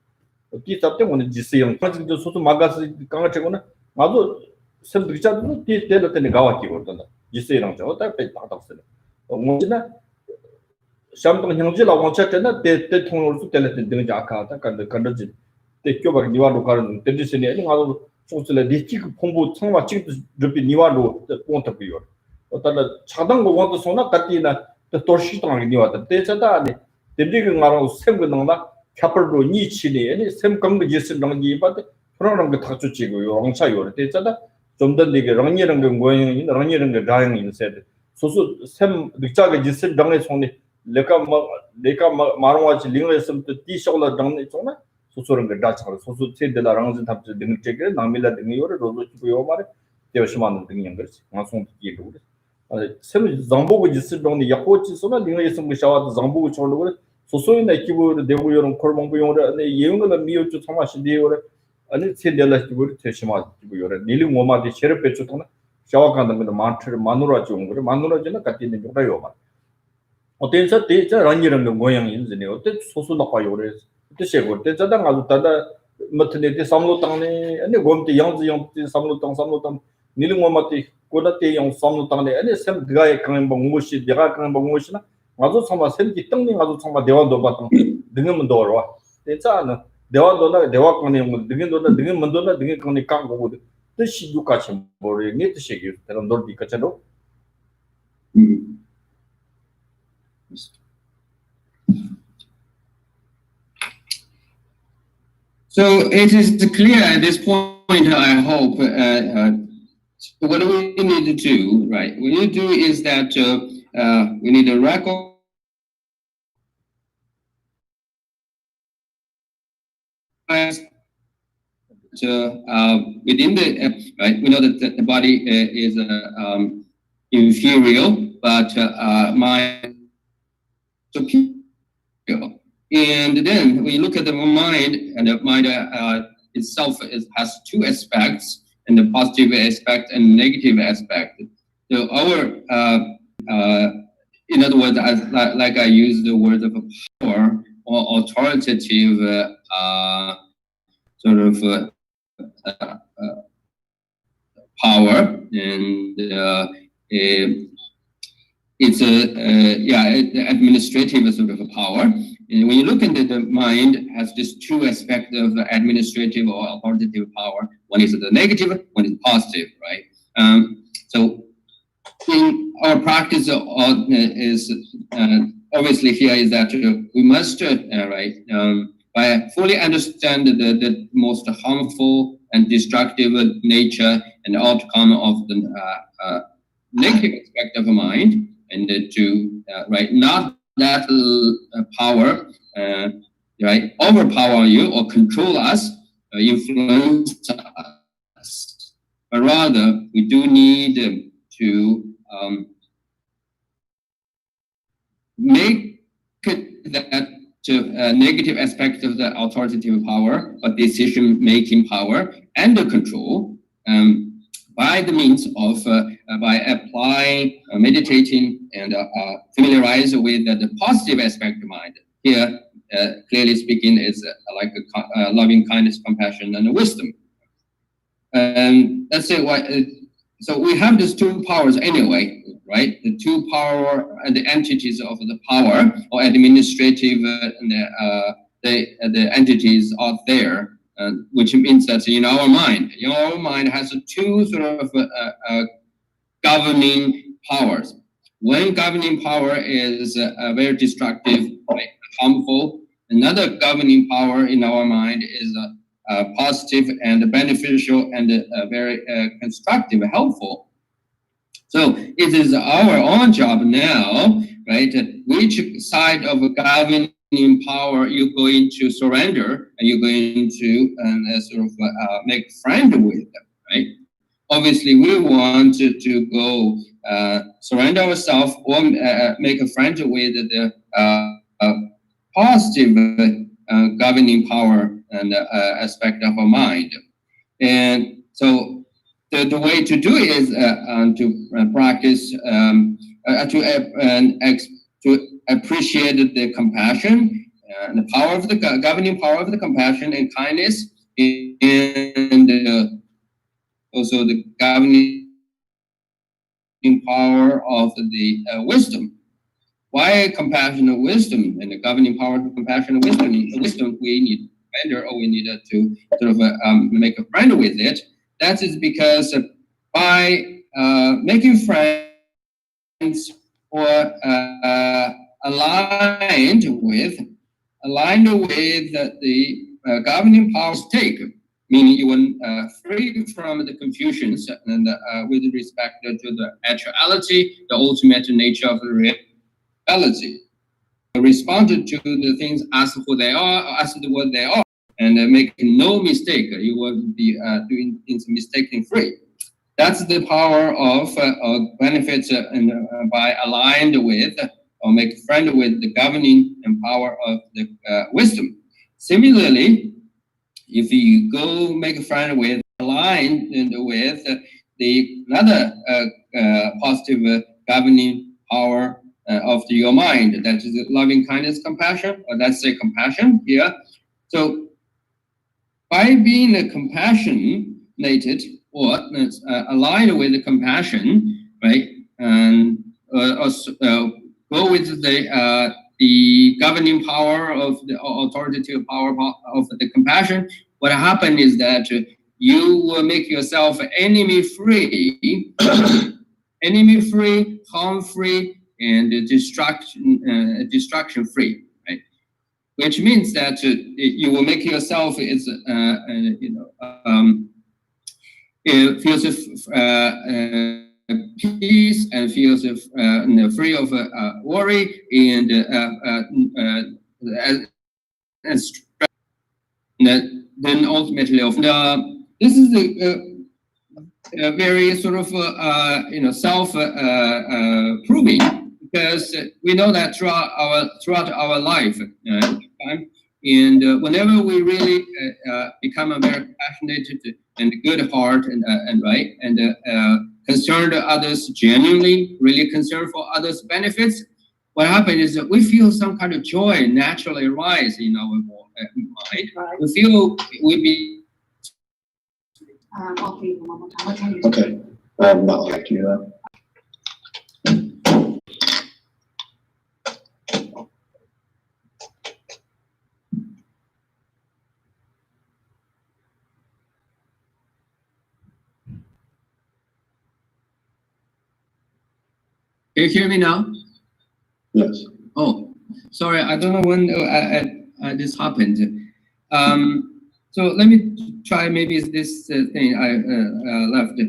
뒤잡때 오늘 지세형 가지고 소소 마가스 강아체고는 아주 셈들자도 뒤때라테니 가와지고 어떤다 지세랑 저 어떻게 따닥스 뭐지나 샴동 형질라 원차테나 때 통로로 때라테 되는 자카다 간다지 때교박 니와로 가는 때지세니 아니 아주 소소래 디치고 공부 청와 찍도 접이 니와로 폰탑이요 어떤 차당 거 원도 소나 같이나 도시당 니와다 때자다니 데리그 말하고 셈거는다 캐퍼로 니치니 아니 셈감도 지스는 니바데 그런 거 다주지고 영차요 때자다 좀더 되게 랑이랑 거 고양이 랑이랑 거 다양이 있어요 소소 셈 늑자가 지스 당에 손에 내가 말하지 링에서 티쇼라 당에 손에 소소런 거 다처럼 소소 체들라 랑진 탑지 되는 체게 남밀라 되는 요를 로조치고 요 말에 대시만은 등이 거지 방송 기도 셈 잠보고 지스동이 야코치 소나 링에서 뭐 샤와도 잠보고 쳐는 소소이나 기부를 되고 요런 콜몽고 요를 예용을 미요주 참아시 되요를 아니 체들라 기부를 대시마 기부 요를 닐리 모마디 셰르페 주토나 샤와간다 뭐 마트르 마누라지 온 거를 마누라지나 같이 있는 요라요 말 어때서 대자 랑이랑 거 모양이 있는데 어때 소소나 봐요를 뜻이고 때자당 아주 다다 못네데 삼로 땅네 아니 곰티 양지 삼로 땅 닐링 모마티 고다테 양 삼로 땅네 아니 셈 드가에 강은 봉무시 내가 강은 봉무시나 아주 참아 셈기 땅ning 아주 참아 대화도 봤던 능은 도와 때자는 대화도나 대화 강네 뭐 능은 만도나 능은 강네 강고 뜻이 똑같이 모르니 뜻이기 그런 돌비 같잖아 So it is clear at this point, I hope, what we need to do, right? What we need to do is that we need to recognize within the, right, we know that the body is inferior, but mind superior. And then we look at the mind, and the mind itself has two aspects, and the positive aspect and negative aspect. So our, in other words, like I use the word of power or authoritative sort of power, and it's a administrative sort of a power. And when you look into the mind, has this two aspects of the administrative or authoritative power. One is the negative, one is positive, right? So in our practice is obviously here is that we must, by fully understand the most harmful and destructive nature and outcome of the negative aspect of the mind, and to not that power, right, overpower you or control us, influence us. But rather, we do need to make it that negative aspect of the authoritative power, or decision-making power, and the control, by the means of by applying, meditating, and familiarize with the positive aspect of mind. Here, clearly speaking, is like loving kindness, compassion, and wisdom. let's say what. So we have these two powers anyway, right? The two power and the entities of the power or administrative the entities are there, which means that in our mind has two sort of governing powers. One governing power is very destructive, right, harmful. Another governing power in our mind is positive and beneficial and very constructive, helpful. So it is our own job now, right? Which side of governing power you're going to surrender and you're going to sort of make friend with, right? Obviously, we want to go surrender ourselves or make a friend with the positive governing power and aspect of our mind. And so the way to do it is to practice, to appreciate the compassion and the power of the governing power of the compassion and kindness, and also the governing power of the wisdom. Why compassion and wisdom and the governing power of compassion and wisdom? Wisdom we need better, or we need to sort of make a friend with it. That is because by making friends or aligned with the governing power state, meaning you will free from the confusions and with respect to the actuality, the ultimate nature of the reality. Respond to the things as who they are, as what they are, and make no mistake. You will be doing things mistaken free. That's the power of benefits and by aligned with or make friend with the governing and power of the wisdom. Similarly, if you go make a friend with aligned with the another positive governing power of your mind, that is loving kindness, compassion, or let's say compassion here. So by being compassionated or aligned with the compassion, right, and go with the governing power of the authoritative power of the compassion, what happens is that you will make yourself enemy-free, harm-free, and destruction-free, right? Which means that you will make yourself feels peace and feels free of worry and stress. Then ultimately, this is a very sort of self proving, because we know that throughout our life, and whenever we really become a very passionate and good heart and right and concerned others, genuinely really concerned for others' benefits, what happens is that we feel some kind of joy naturally rise in our mind. We feel we be. Okay, I'm not like you. Can you hear me now? Yes. Oh, sorry, I don't know when this happened. So let me try maybe this thing I left.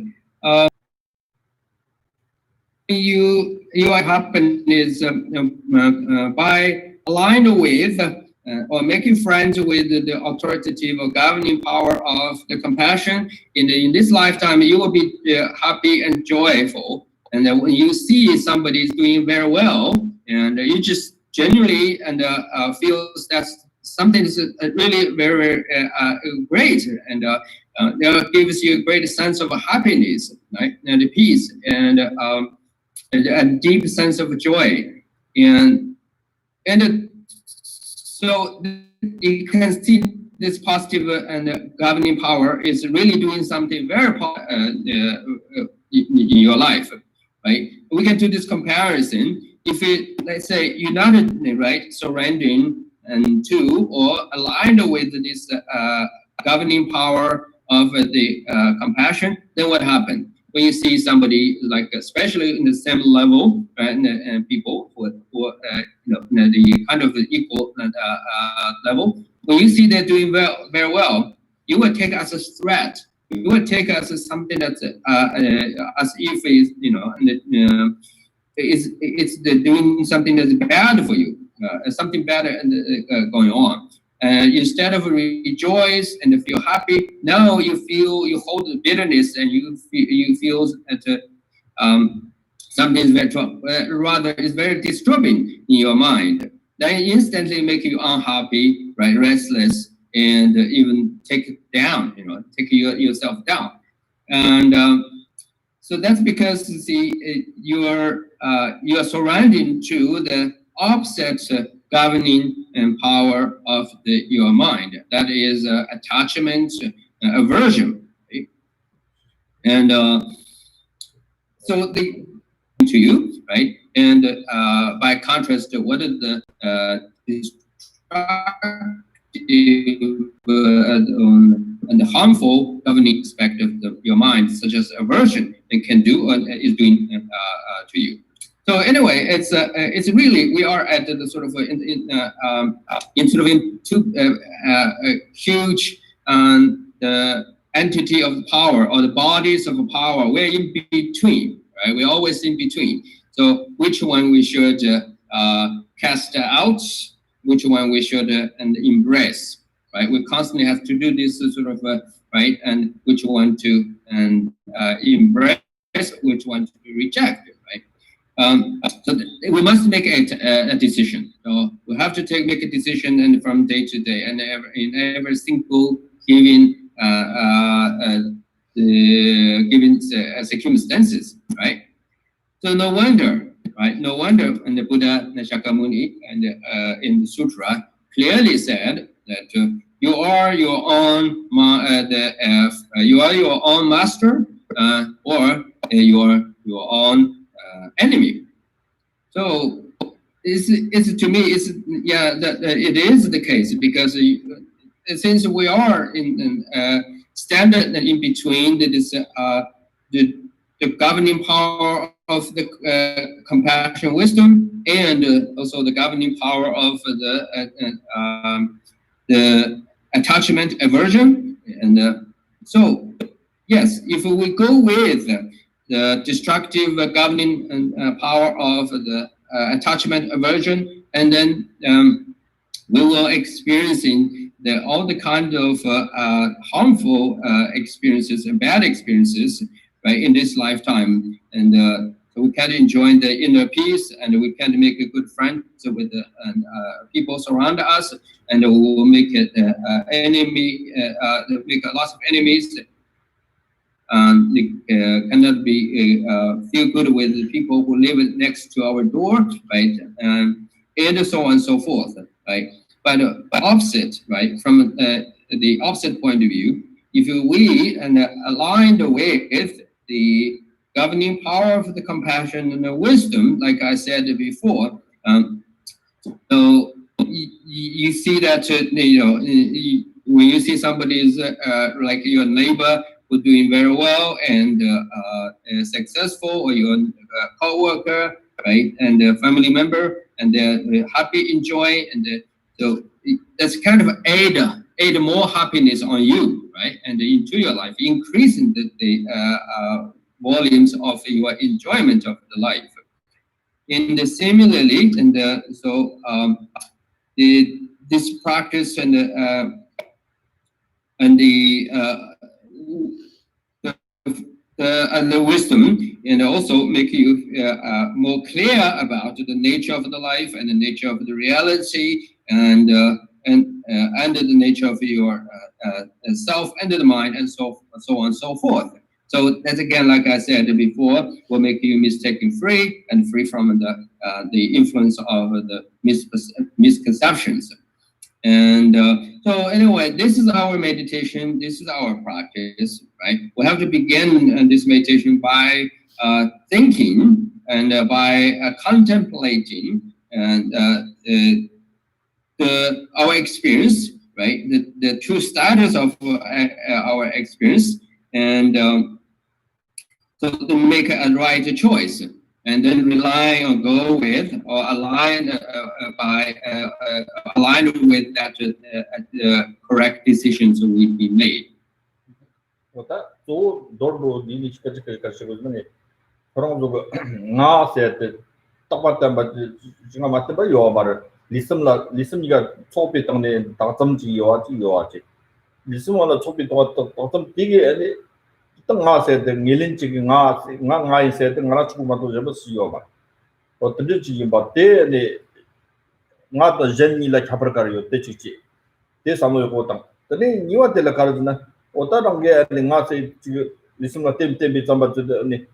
What happened is by aligned with or making friends with the authoritative or governing power of the compassion in this lifetime, you will be happy and joyful. And when you see somebody is doing very well, and you just genuinely and feels that something is really very great, and gives you a great sense of happiness, right, and peace, and a deep sense of joy, and so you can see this positive and governing power is really doing something very in your life, right? We can do this comparison. If it, let's say, united, right, surrendering and to or aligned with this governing power of the compassion, then what happened? When you see somebody, like especially in the same level, right, and people who are the kind of equal level, when you see they're doing very well, you will take as a threat. You will take as something that's as if it's doing something that's bad for you, something bad going on. Instead of rejoice and feel happy, now you hold the bitterness and you feel that something is very disturbing in your mind. That instantly make you unhappy, right, restless, and even take yourself down. And so that's because you see you are surrounded to the opposite governing and power of your mind. That is attachment, aversion, right? And so they to you, right? And by contrast, what is the and the harmful governing aspect of your mind, such as aversion, it can do is doing to you. So anyway, it's really, we are at the sort of in huge the entity of power or the bodies of power. We're in between, right? We're always in between. So which one we should cast out, which one we should and embrace, right? We constantly have to do this sort of right, and which one to embrace, which one to reject, right? So we must make a decision. So we have to make a decision, and from day to day, and in every single given circumstances, right? So no wonder, right? No wonder, and the Buddha Shakyamuni and in the sutra clearly said that you are your own you are your own master or your own enemy. So it's to me it is the case, because since we are in standard in between the governing power of the compassion wisdom and also the governing power of the attachment aversion, and so yes, if we go with the destructive governing power of the attachment aversion, and then we will experiencing all the kind of harmful experiences and bad experiences, right, in this lifetime, and so we can't enjoy the inner peace, and we can't make a good friend with the people surround us, and we will make it enemy, make lots of enemies. They cannot be feel good with the people who live next to our door, right? And so on and so forth, right? But opposite, right? From the opposite point of view, if we aligned with the governing power of the compassion and the wisdom, like I said before, so you see that when you see somebody is like your neighbor who's doing very well and successful, or your co-worker, right, and a family member, and they're happy, enjoy, and so that's kind of add more happiness on you, right, and into your life, increasing the volumes of your enjoyment of the life. And similarly, and so this practice and the wisdom, and also make you more clear about the nature of the life and the nature of the reality, and the nature of your self and the mind, and so on and so forth. So that's again, like I said before, will make you mistaken free, and free from the influence of the misconceptions. And so anyway, this is our meditation. This is our practice, right? We have to begin this meditation by thinking and by contemplating and our experience, right? The true status of our experience, and so to make a right choice, and then rely or go with or align align with that correct decisions we made. Oda zo dorbo ni chika karshigo ne 그런 거 나세 때 똑같다 봐 지금 맞다 봐 요말 리슴이가 초비 땅에 다점지 요아지 리슴원의 초비 똑같다 되게 아니 땅 나세 때 밀린지 나이 세 때 나라 주고만도 잡았어요 봐 어떤 지금 봤대 네 나도 전이라 잡을까요 때치지 대 사무고 땅 근데 니와텔라 가르나 어떤 게 나세 지금 리슴과 템템이 잡았는데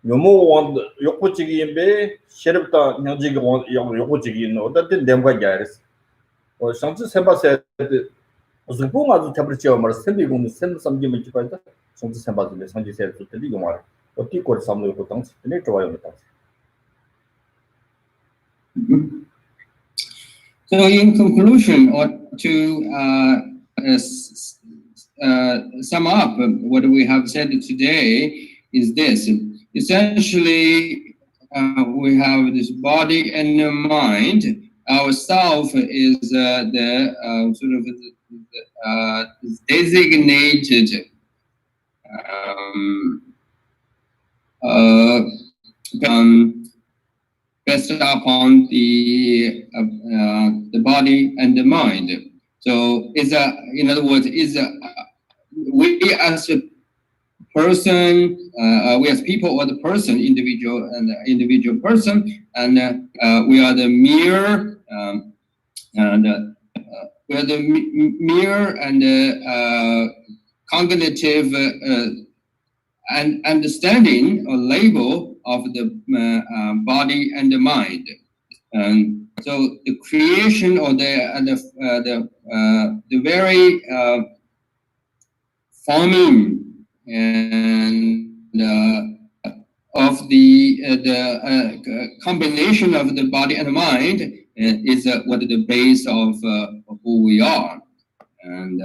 요모 욕부지기인데 셰르부터 냐지기 욕부지기는 어떤 데가 야르스 상주 셈바세 무슨 아주 잡을지어 말 셈비고는 셈 삼기면 지파다 상주 셈바들 상주 세르도 들리고 말 어떻게 걸 삼는 거 당시 네 좋아요 당시. So in conclusion, or to sum up what we have said today is this. Essentially, we have this body and the mind. Our self is the sort of designated based upon the body and the mind. So, in other words, we as a person, we as people or the person, individual person, and we are the mere and cognitive and understanding or label of the body and the mind. And so the creation or the very forming and of the combination of the body and the mind is what is the base of who we are, and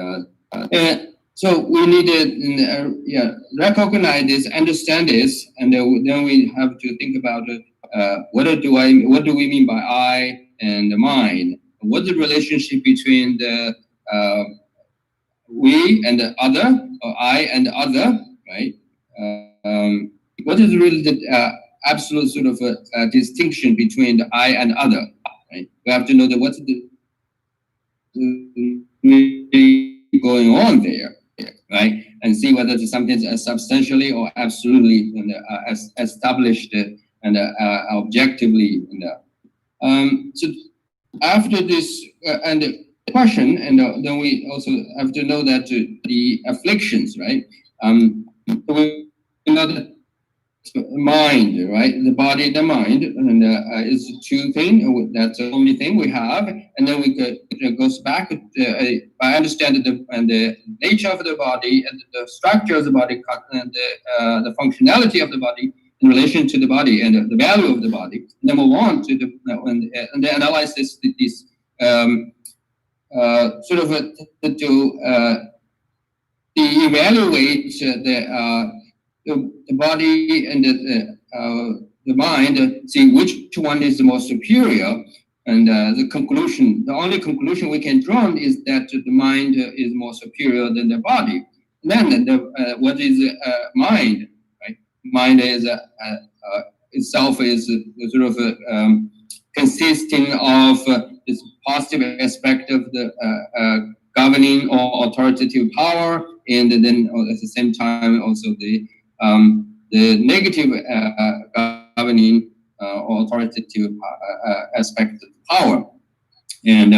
so we need to recognize this, understand this, and then we have to think about what do we mean by I and the mind? What's the relationship between the we and the other, or I and the other, right? What is really the absolute sort of distinction between the I and other, right? We have to know that what's the going on there, right? And see whether it's something substantially or absolutely established and objectively. So after this and the question, and then we also have to know that the afflictions, right? We know that mind, right? The body, the mind, and is two things. That's the only thing we have, and then it goes back. I understand the nature of the body and the structure of the body and the functionality of the body in relation to the body and the value of the body. And then move on to and then analyze this sort of to evaluate the body and the mind, see which one is the most superior, and the only conclusion we can draw is that the mind is more superior than the body. And then what is mind? Right? Mind is itself is sort of consisting of this positive aspect of the governing or authoritative power, and then at the same time also the negative governing or authoritative aspect of power. And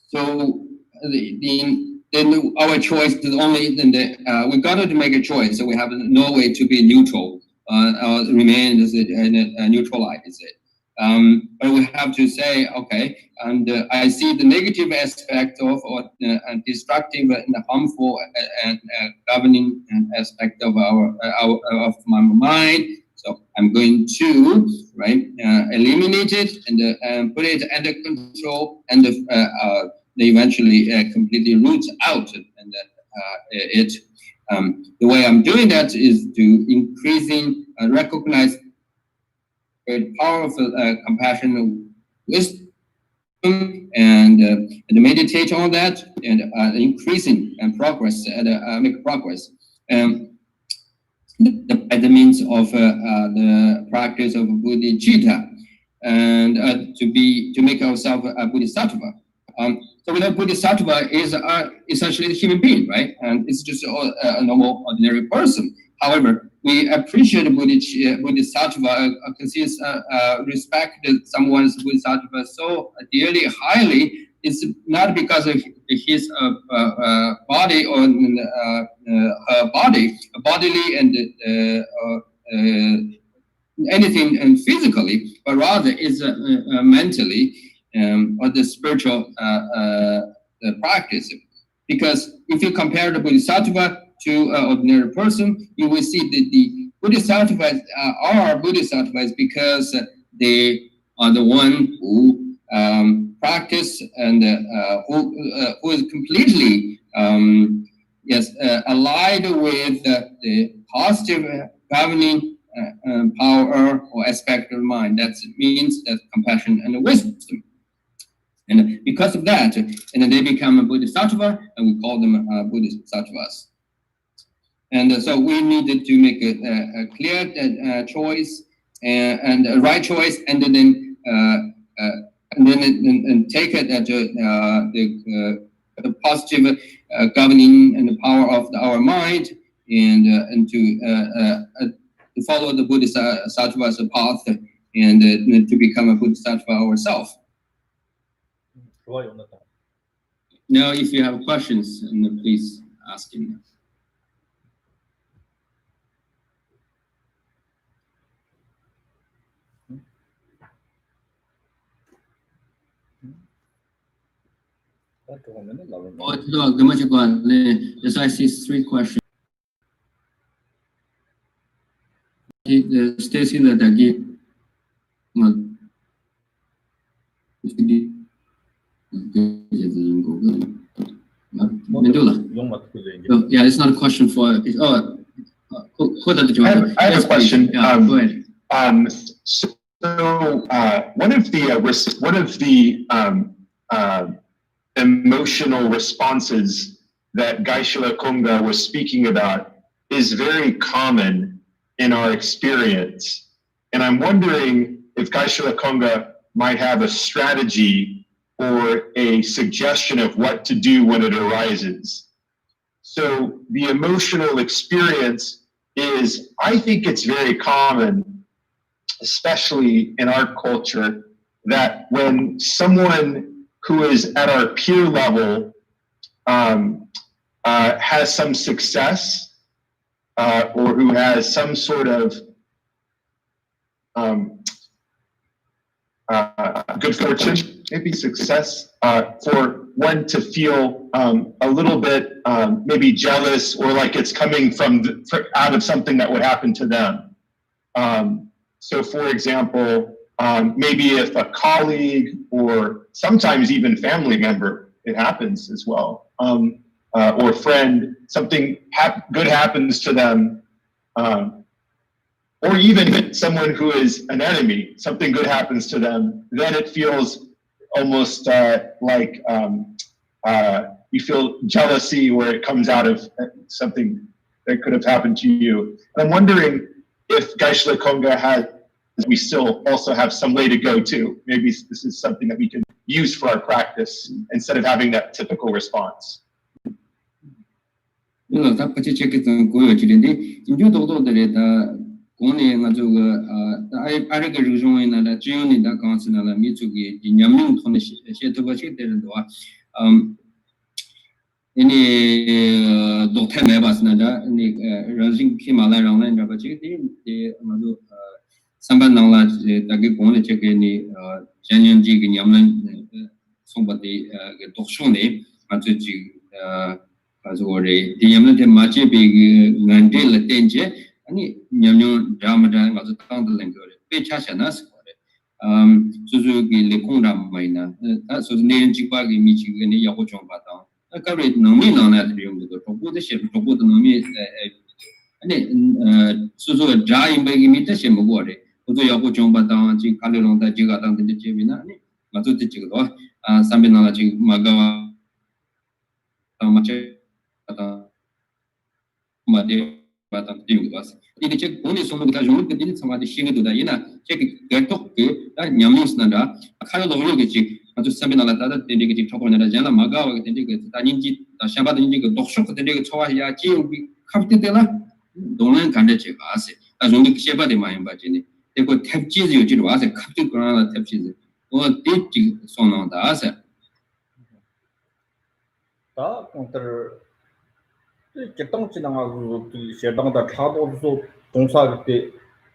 so then our choice is only we got to make a choice. So we have no way to be neutral or remain as neutralize it. But we have to say, okay, and I see the negative aspect of or destructive and harmful and governing aspect of of my mind. So I'm going to eliminate it and put it under control, and they eventually completely root out and it. The way I'm doing that is to increasing recognize the powerful compassion, wisdom, and meditate on that, and increasing and progress and make progress. By the means of the practice of bodhicitta, and to make ourselves a bodhisattva. So we know bodhisattva is essentially a human being, right? And it's just a normal, ordinary person. However, we appreciate bodhisattva, respect someone's bodhisattva so dearly, highly. It's not because of his body or her body, bodily and anything and physically, but rather is mentally or the spiritual practice. Because if you compare the bodhisattva to an ordinary person, you will see that the bodhisattvas are bodhisattvas because they are the one who practice and who is completely allied with the positive governing power or aspect of mind. That means that compassion and wisdom. And because of that, and then they become a bodhisattva, and we call them bodhisattvas. And so we needed to make a clear choice and a right choice, and then take it at the positive governing and the power of our mind, and to follow the bodhisattva's path, and to become a bodhisattva ourselves. Now, if you have questions, please ask him. Yes, I see 3 questions. Stacy, that I give. Yeah, it's not a question for. I have a question. Yeah, go ahead. So one of the emotional responses that Geshe-la Kongha was speaking about is very common in our experience, and I'm wondering if Geshe-la Kongha might have a strategy or a suggestion of what to do when it arises. So the emotional experience is, I think it's very common, especially in our culture, that when someone who is at our peer level has some success or who has some sort of good fortune, maybe success, for one to feel a little bit maybe jealous, or like it's coming out of something that would happen to them. So for example, maybe if a colleague or sometimes even family member, it happens as well, or friend, something good happens to them, or even someone who is an enemy, something good happens to them, then it feels almost like you feel jealousy where it comes out of something that could have happened to you. And I'm wondering if Geshe-la Kongha we still also have some way to go too. Maybe this is something that we can use for our practice instead of having that typical response. Samban Nangla, Taki Pone Chekini, Janyan Jig, Yamlan, somebody, Doshone, Matuji, Azore, the Yamlan Machi big Nandil Tenje, and Yamu Jamadan was a town language, Pechasanas, Suzuki Lekunda Mina, that's the name Chipagi Michigan Yakochon Bata. I carried no mean on that room, the Tobu ship, Tobu no me, and Suzu Jai begging me to Shimogore. Yaku Jomba down, Kalon, that you got down to the Jimina, Matuti Chigo, Sambina Magawa, Mache, Made, but us. Did check only some of the casual, did somebody shing to the Yena, check Gatok, Yamus Nanda, a kind of Logic, and to Sambina, the negative top on the Jana Magawa, the Taniji, the Shabbat, the Doshok, the Negatoya, Captain Della, don't can check us, as only Sheba de my imagine. They could have cheese you to was a captain ground of cheese. Or did you son on the answer? 다 컨트롤 개똥치나가고 셰당다 차도도 동사 그때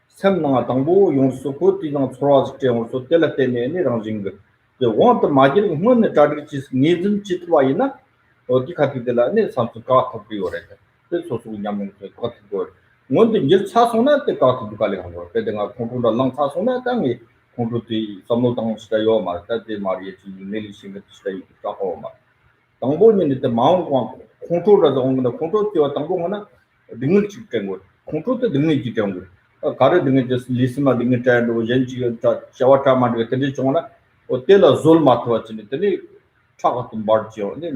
샘나가 당보 용수 고티나 초라지 때문에 때라 때문에 랑징 그 원트 마지르 문 자르치 니즘 치트와이나 어디 카티들라네 삼수가 터비오래 그래서 소수 냠는 그 같은 거 원트 이제 차소나 때 같은 거 갈래 거 내가 공부도 랑 차소나 땅이 공부도 삼노당 시다요 말다데 말이지 내리시는 시다이 가고 말 당보는 때 마음과 컨트롤하다 온 건데 컨트롤 당보 하나 능을 찍는 거 컨트롤 능을 찍는 거 가르 능을 just 리스마 능을 타도 젠지 샤와타 마드 때리 정나 호텔 졸 마트와치네 때리 차가tum 바르지요 네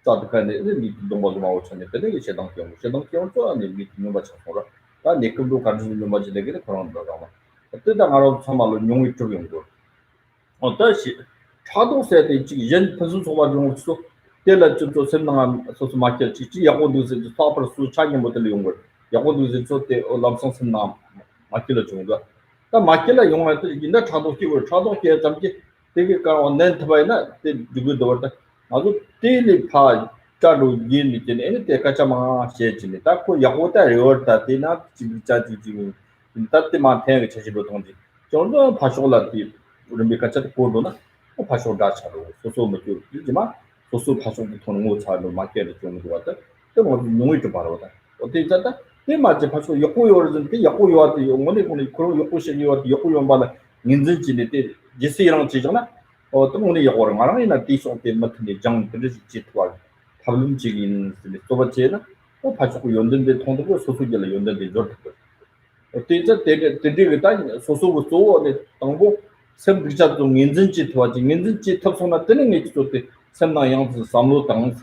자드카네 네 동보도 마오치네 때리 세당 경우 아니 미팅 뭐 찾고라 다 네급도 가르는 좀 맞지 되게 그런 거가 그때다 알아 참말로 용이 쪽인 거 어떠시 차도세대 이전 무슨 소바 좀 없어 때라 좀 설명한 소소 마켓 지지 야고도서 스타퍼 수 차기 모델 용 거. 야고도서 저때 람성 선나 마켓을 준 거. 다 마켓을 용할 때 인다 차도기고 차도기에 잠기 되게 가 온라인 타바이나 때 누구 더다. 아주 때리 파 짜로 얘는 얘네 때 까자마 셰지네. 딱고 야고다 요르다 때나 지자지 지금 인터넷만 태게 제시로 동지. 저도 파쇼라티 우리 미카차 코도나 파쇼다 차로 소소 뭐죠. 이지만 소수 파송도 도는 거 차로 마켓을 좀 도왔다. 또 뭐 용이 좀 바로다. 어때 있었다? 이 맞지 파소 역고요를 때 역고요한테 용원에 보니 그런 역고시요한테 역고요 말은 인진지네 때 지스이랑 지잖아. 또 오늘 역고를 말하나 뒤속에 맞는데 장들이 지트와 problem지긴 또 번째는 파소고 연전대 통도 소수결을 연전대 저렇게. 어때 있었다? 되게 다 소수고 또 당고 샘비자도 인진지 도와지 인진지 탑송나 뜨는 게 있었대. 샘나 양스 삼로땅네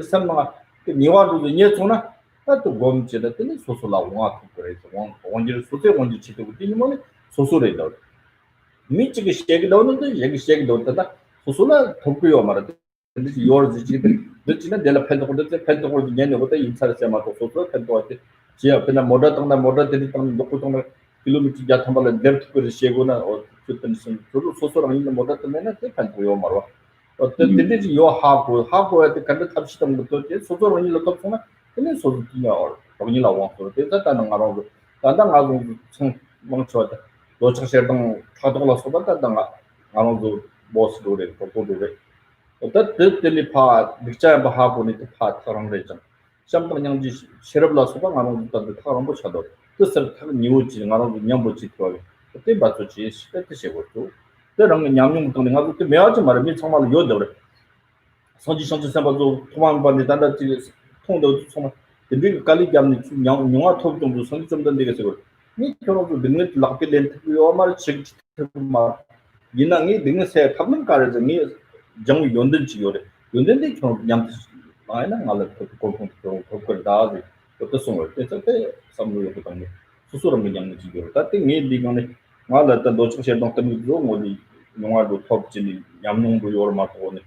샘나 니와도 니에소나 또 검지다 뜨니 소소라 원아 그래서 원질 소세 원질 치도 되니면 소소래다 미치게 시작이 나오는데 얘기 시작이 나온다 소소나 덮고요 말아 근데 요르지 지금 늦지나 델라 펜도고도 년에부터 인사를 해마고 소소 펜도한테 지야 그냥 모다 되니 땅 놓고 정말 킬로미터 자탐발 데프트 그 시고나 어쨌든 소소랑 있는 모다 때문에 펜도요 말아 어떤 데지 요 하고에 간다 탑시던 것도 소소로 일로 덮으면 근데 소소티냐 거기라 와서 됐다는 거라고 단단하고 참 멍청하다 도착해던 차도라 소바다당 아무도 보스도래 보도래 어떤 데들이 파 믹자바 하고니 파 타랑 레전 샴도 그냥지 셔럽라 소바 아무도 타랑 못 차도 뜻을 타는 니오지 나라도 냠보지 또 그때 맞지 시대때 세고도 그런 냠용 동네 가도 또 매하지 말면 정말 요더래 선지 선바도 도망반데 단다지 통도 정말 근데 깔리 잡는 영화 톱 정도 선지 좀 된데서 이 결혼도 능력 락게 렌트요 말 책 말 이낭이 능력세 탑는 가르정이 정 연된 지요래 연된데 좀 냠 많이나 알아 그걸 다 어떻송을 때때 삼로요 그다음에 수수로 그냥 지요 같은 게 리간에 말았다 도착해 동tem이 뭐니 영화도 톱지니 냠농도 요르마고네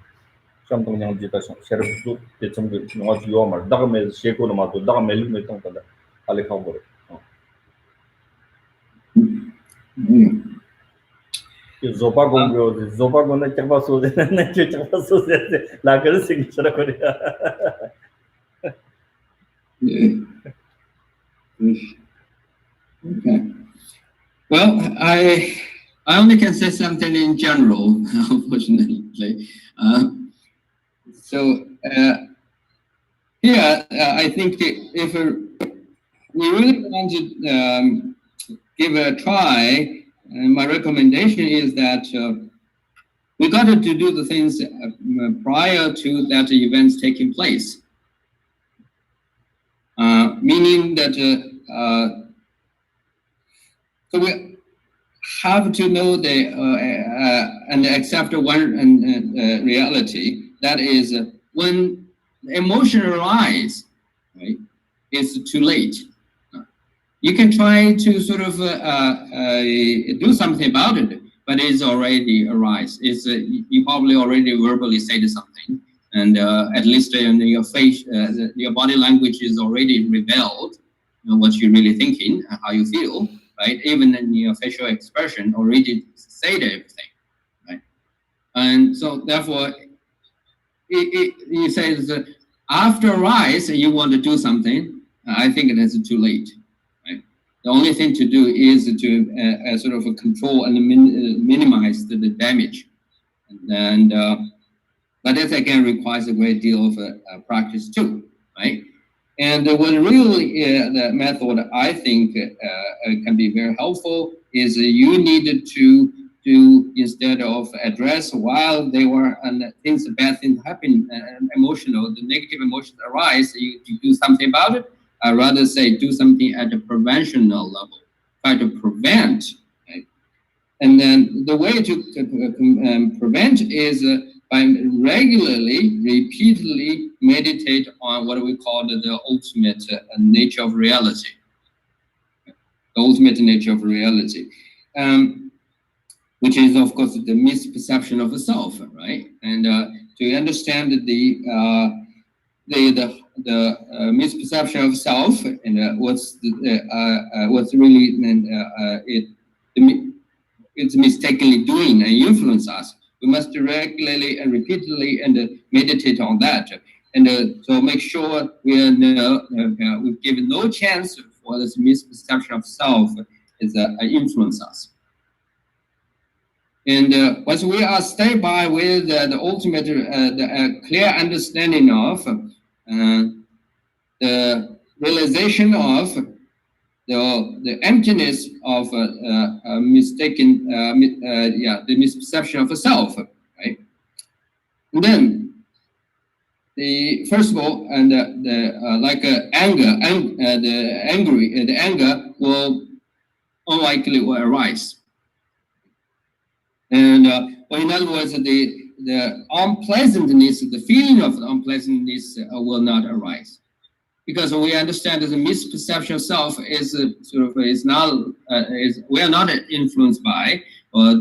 참 그냥 지다 셔르도 대청도 영화 지요말 다음에 셰고는 마도 다음에 밀면 통한다 알레카고 zopagonda chapa soze na chapa soze la kar sing chara kore Okay. Well, I only can say something in general, unfortunately. Here, I think if we really want to give it a try, my recommendation is that we got to do the things prior to that events taking place. Meaning that so we have to know the and accept one reality, that is when emotion arises, right, it's too late. You can try to sort of do something about it, but it's already arise. It's you probably already verbally said something, and at least in your face, your body language is already revealed what you're really thinking, how you feel, right? Even in your facial expression already said everything, right? And so therefore, it says after rise, you want to do something. I think it is too late. The only thing to do is to sort of control and minimize the damage, and but that again requires a great deal of practice too, right? And what really the method I think can be very helpful is you needed to do, instead of address while they were and things, bad things happen, emotional, the negative emotions arise, you do something about it. I rather say do something at the preventional level, try to prevent. Right? And then the way to prevent is by regularly, repeatedly meditate on what we call the ultimate nature of reality. The ultimate nature of reality, which is of course the misperception of the self, right? And to understand the misperception of self and what's really it's mistakenly doing and influence us. We must regularly and repeatedly and meditate on that, and so make sure we give no chance for this misperception of self is influence us. And once we are stay by with the ultimate, the clear understanding of the realization of the emptiness of mistaken, the misperception of a self, right? And then first of all, and like the anger will unlikely will arise. And well, in other words, the unpleasantness, the feeling of the unpleasantness will not arise, because we understand that the misperception of self is we are not influenced by or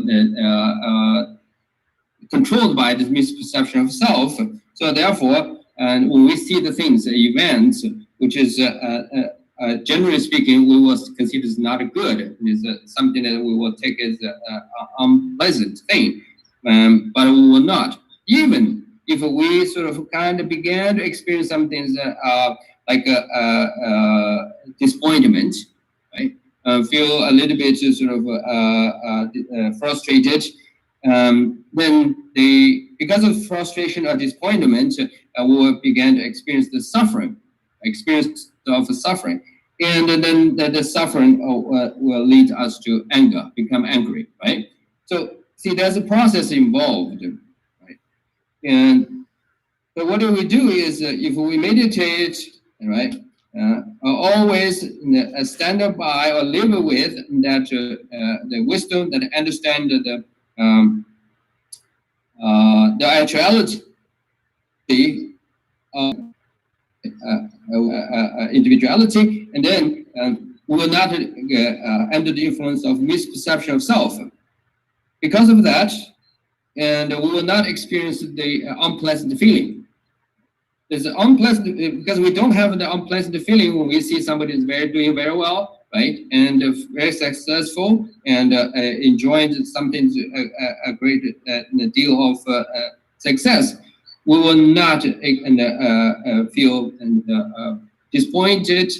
controlled by the misperception of self. So therefore, and when we see the things, the events, which is generally speaking, we will consider is not good. It is something that we will take as an unpleasant thing, but we will not. Even if we sort of kind of began to experience some things like disappointment, right? Feel a little bit sort of frustrated. Then because of frustration or disappointment, we will begin to experience the suffering, of suffering, and then the suffering will lead us to anger, become angry, right? So see, there's a process involved, right? And so what do we do is if we meditate, right, always stand by or live with that the wisdom that understand the actuality individuality, and then we will not under the influence of misperception of self. Because of that, and we will not experience the unpleasant feeling. There's an unpleasant, because we don't have the unpleasant feeling when we see somebody is doing very well, right, and very successful, and enjoying something, a great deal of success. We will not feel disappointed,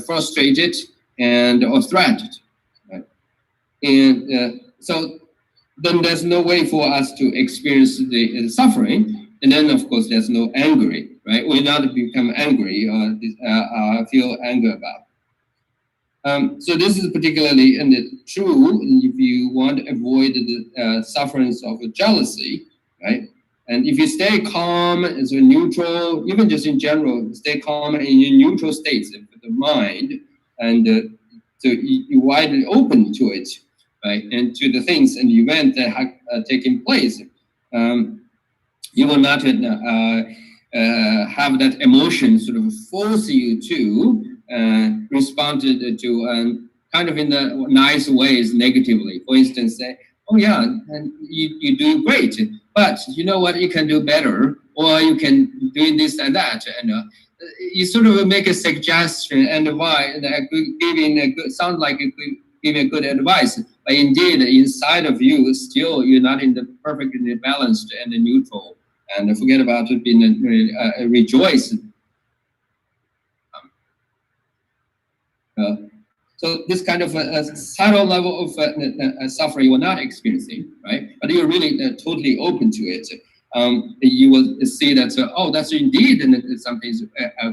frustrated, or threatened. Right? And so then there's no way for us to experience the suffering. And then, of course, there's no anger, right? We not become angry or feel anger about. So this is particularly true if you want to avoid the sufferings of jealousy, right? And if you stay calm as a neutral, even just in general, stay calm in your neutral states of the mind, and so you're widely open to it, right? And to the things and the events that have taken place. You will not have that emotion sort of force you to respond to kind of in the nice ways negatively. For instance, say, oh yeah, and you do great, but you know what, you can do better, or you can do this and that, and you sort of make a suggestion and giving a good, sound like giving a good advice, but indeed inside of you, still you're not in the perfectly balanced and neutral. And forget about it being rejoice. So this kind of a subtle level of suffering you are not experiencing, right? But you're really totally open to it. You will see that, oh, that's indeed something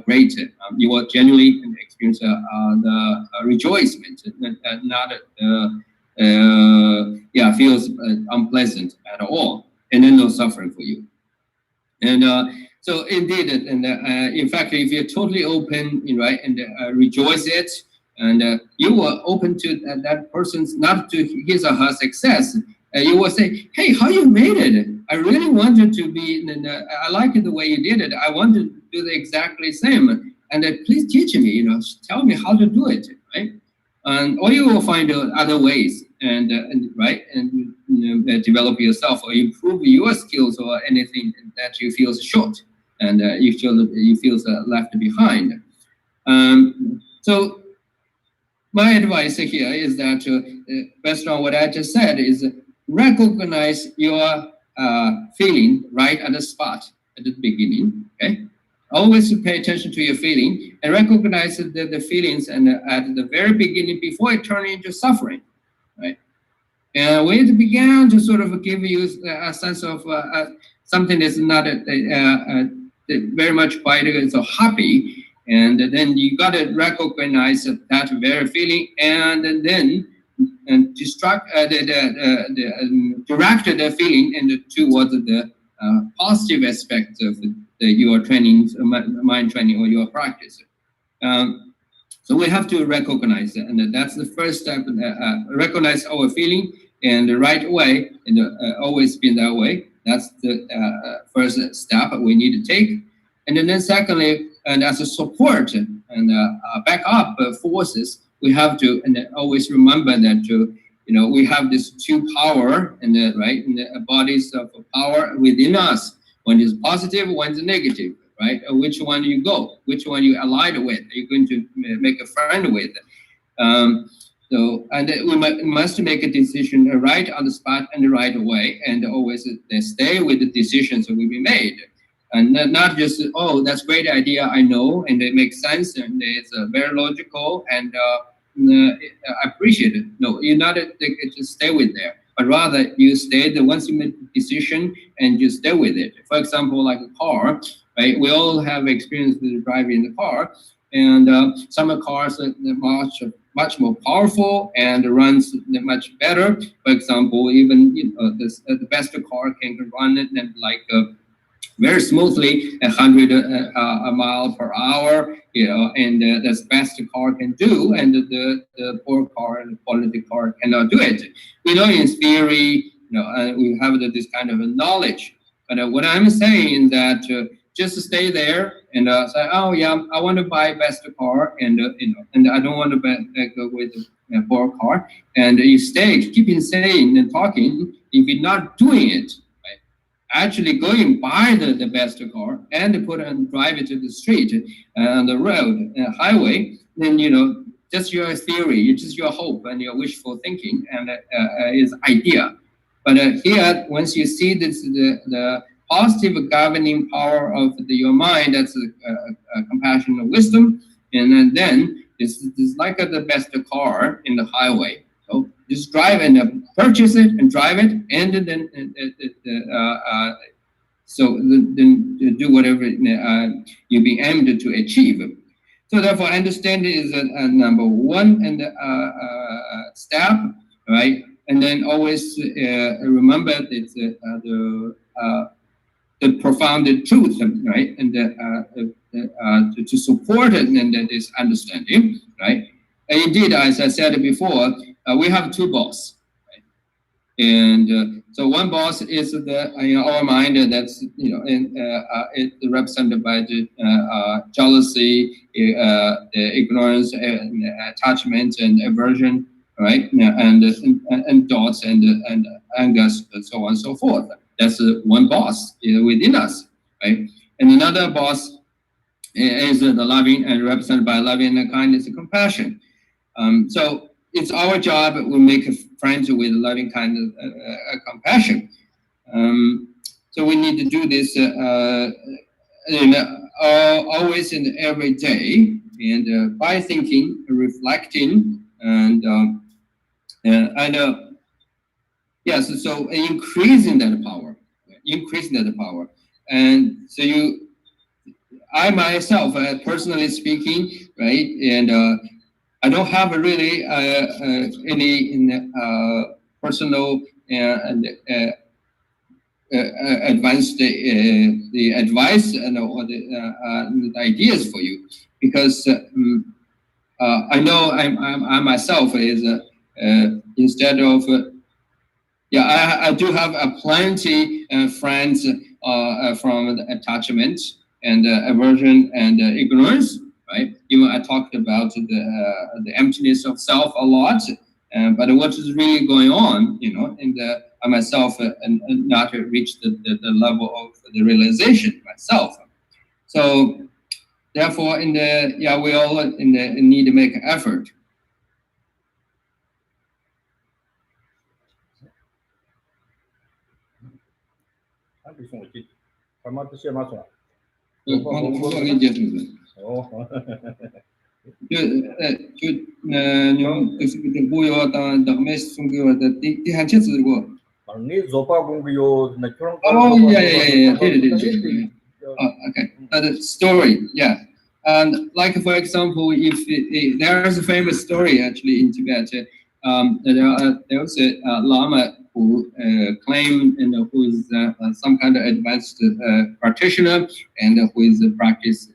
great. You will genuinely experience the rejoicement, not feels unpleasant at all, and then no suffering for you. And so indeed, and in fact, if you're totally open, right, and rejoice it, and you are open to that person's, not to his or her success, you will say, hey, how you made it? I really wanted to be, I like it the way you did it. I want to do the exactly same. And please teach me, tell me how to do it, right? Or you will find other ways and right, and develop yourself or improve your skills or anything that you feel short and you feel left behind. So my advice here is that based on what I just said is recognize your feeling right at the spot at the beginning. Okay, always pay attention to your feeling and recognize the feelings and at the very beginning before it turns into suffering, right? And when it began to sort of give you a sense of something that's not very much quite so happy, and then you got to recognize that very feeling, and then direct the feeling and towards the positive aspect of your training, mind training, or your practice. So we have to recognize it, and that's the first step. Recognize our feeling in the right way, and always been that way. That's the first step we need to take. And then secondly, and as a support and backup forces, we have to always remember that we have this two power and right, and the bodies of power within us. One is positive, one is negative, right? Which one you go? Which one you allied with? Are you going to make a friend with? So, and we must make a decision right on the spot and the right way, and always stay with the decisions that will be made. And not just, oh, that's a great idea, I know, and it makes sense, and it's very logical, and I appreciate it. No, you're not just stay with there, but rather you stay once you make the decision and you stay with it. For example, like a car, right? We all have experience with driving the car, and some cars are much more powerful and runs much better. For example, even the best car can run it like very smoothly, 100 mile per hour, and that's best the car can do, and the poor car and quality car cannot do it. We know in theory, we have this kind of knowledge, but what I'm saying is that just stay there and say, oh yeah, I want to buy best car, and and I don't want to go with a poor car, and you keep saying and talking. If you're not doing it, actually going by the best car and drive it to the street on the road highway, then just your theory, just your hope and your wishful thinking and is idea. But here, once you see this, the positive governing power of your mind, that's a compassion and wisdom, and then this is like the best car in the highway. So just drive and purchase it and drive it, and then then do whatever you're being aimed to achieve. So therefore, understanding is number one and step, right? And then always remember that the profound truth, right? And to support it and this understanding, right? And indeed, as I said before, we have two bosses. And so one boss is our mind that's it's represented by the jealousy, the ignorance, and attachment and aversion, right? And thoughts and anger, and so on and so forth. That's one boss within us, right? And another boss is the loving, and represented by loving and kindness and compassion. So it's our job. We make friends with loving kindness, compassion. So we need to do this always and every day, and by thinking, reflecting, and yes, so increasing that power, and so I myself, personally speaking, right, and I don't have really any personal and advanced the advice or the ideas for you, because I know I myself is instead of I do have plenty friends from the attachment and aversion and ignorance. Right? Even I talked about the emptiness of self a lot, but what is really going on, in I myself and not reach the level of the realization myself. So therefore, we all need to make an effort. Okay, the story, yeah. And like for example, if there is a famous story actually in Tibet, there was a lama who claimed and who is some kind of advanced practitioner, and who is a practice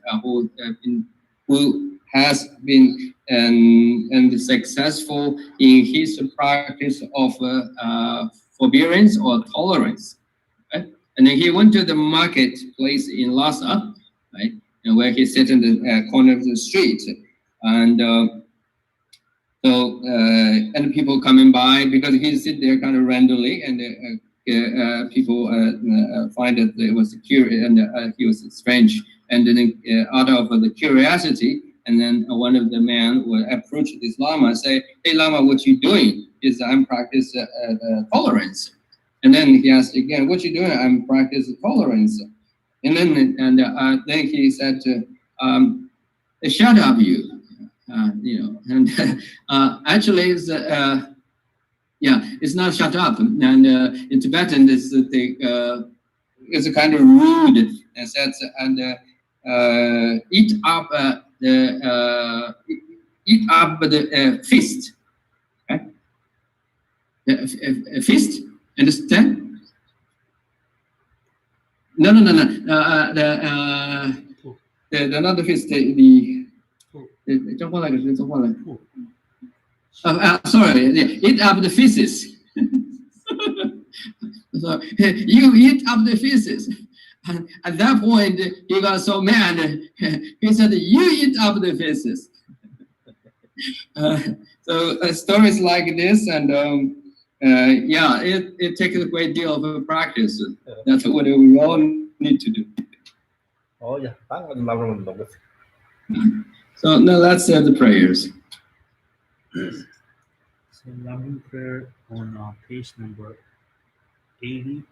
who has been and successful in his practice of forbearance or tolerance. Right? And then he went to the marketplace in Lhasa, right, and where he sat in the corner of the street, and and people coming by, because he sit there kind of randomly, and people find that it was curious, and he was strange, and then out of the curiosity, and then one of the men will approach this lama and say, "Hey lama, what you doing?" Is I'm practice tolerance. And then he asked again, "What you doing?" "I'm practicing tolerance." And then he said, "Shut up, you." And actually, it's not shut up. And in Tibetan, it's a kind of rude and says, and eat up the fist. Okay? A fist. Understand? No. The not the fist. Sorry. Eat up the feces. So you eat up the feces. And at that point, he got so mad. He said, "You eat up the feces." So stories like this, and it takes a great deal of practice. That's what we all need to do. Oh yeah, so now let's say the prayers. So loving prayer on page number 80.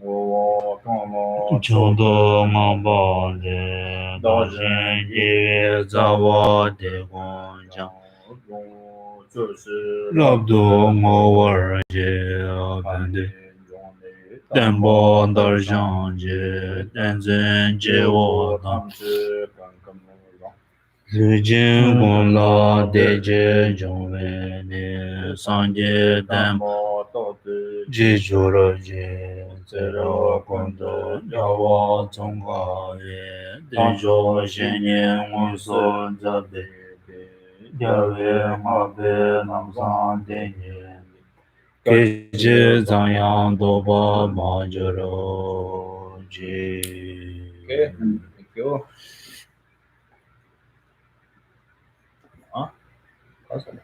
我干嘛？穷多忙包的，到人也找我的工匠，就是老多我玩的，看的。但包到上街，但真接我当。如今公老的这种为你上街但记住了这，在这广东要我中国人，对着些年我所在的，要为我被南上的年。给这怎样都把忙着了这。Okay, thank you. Awesome.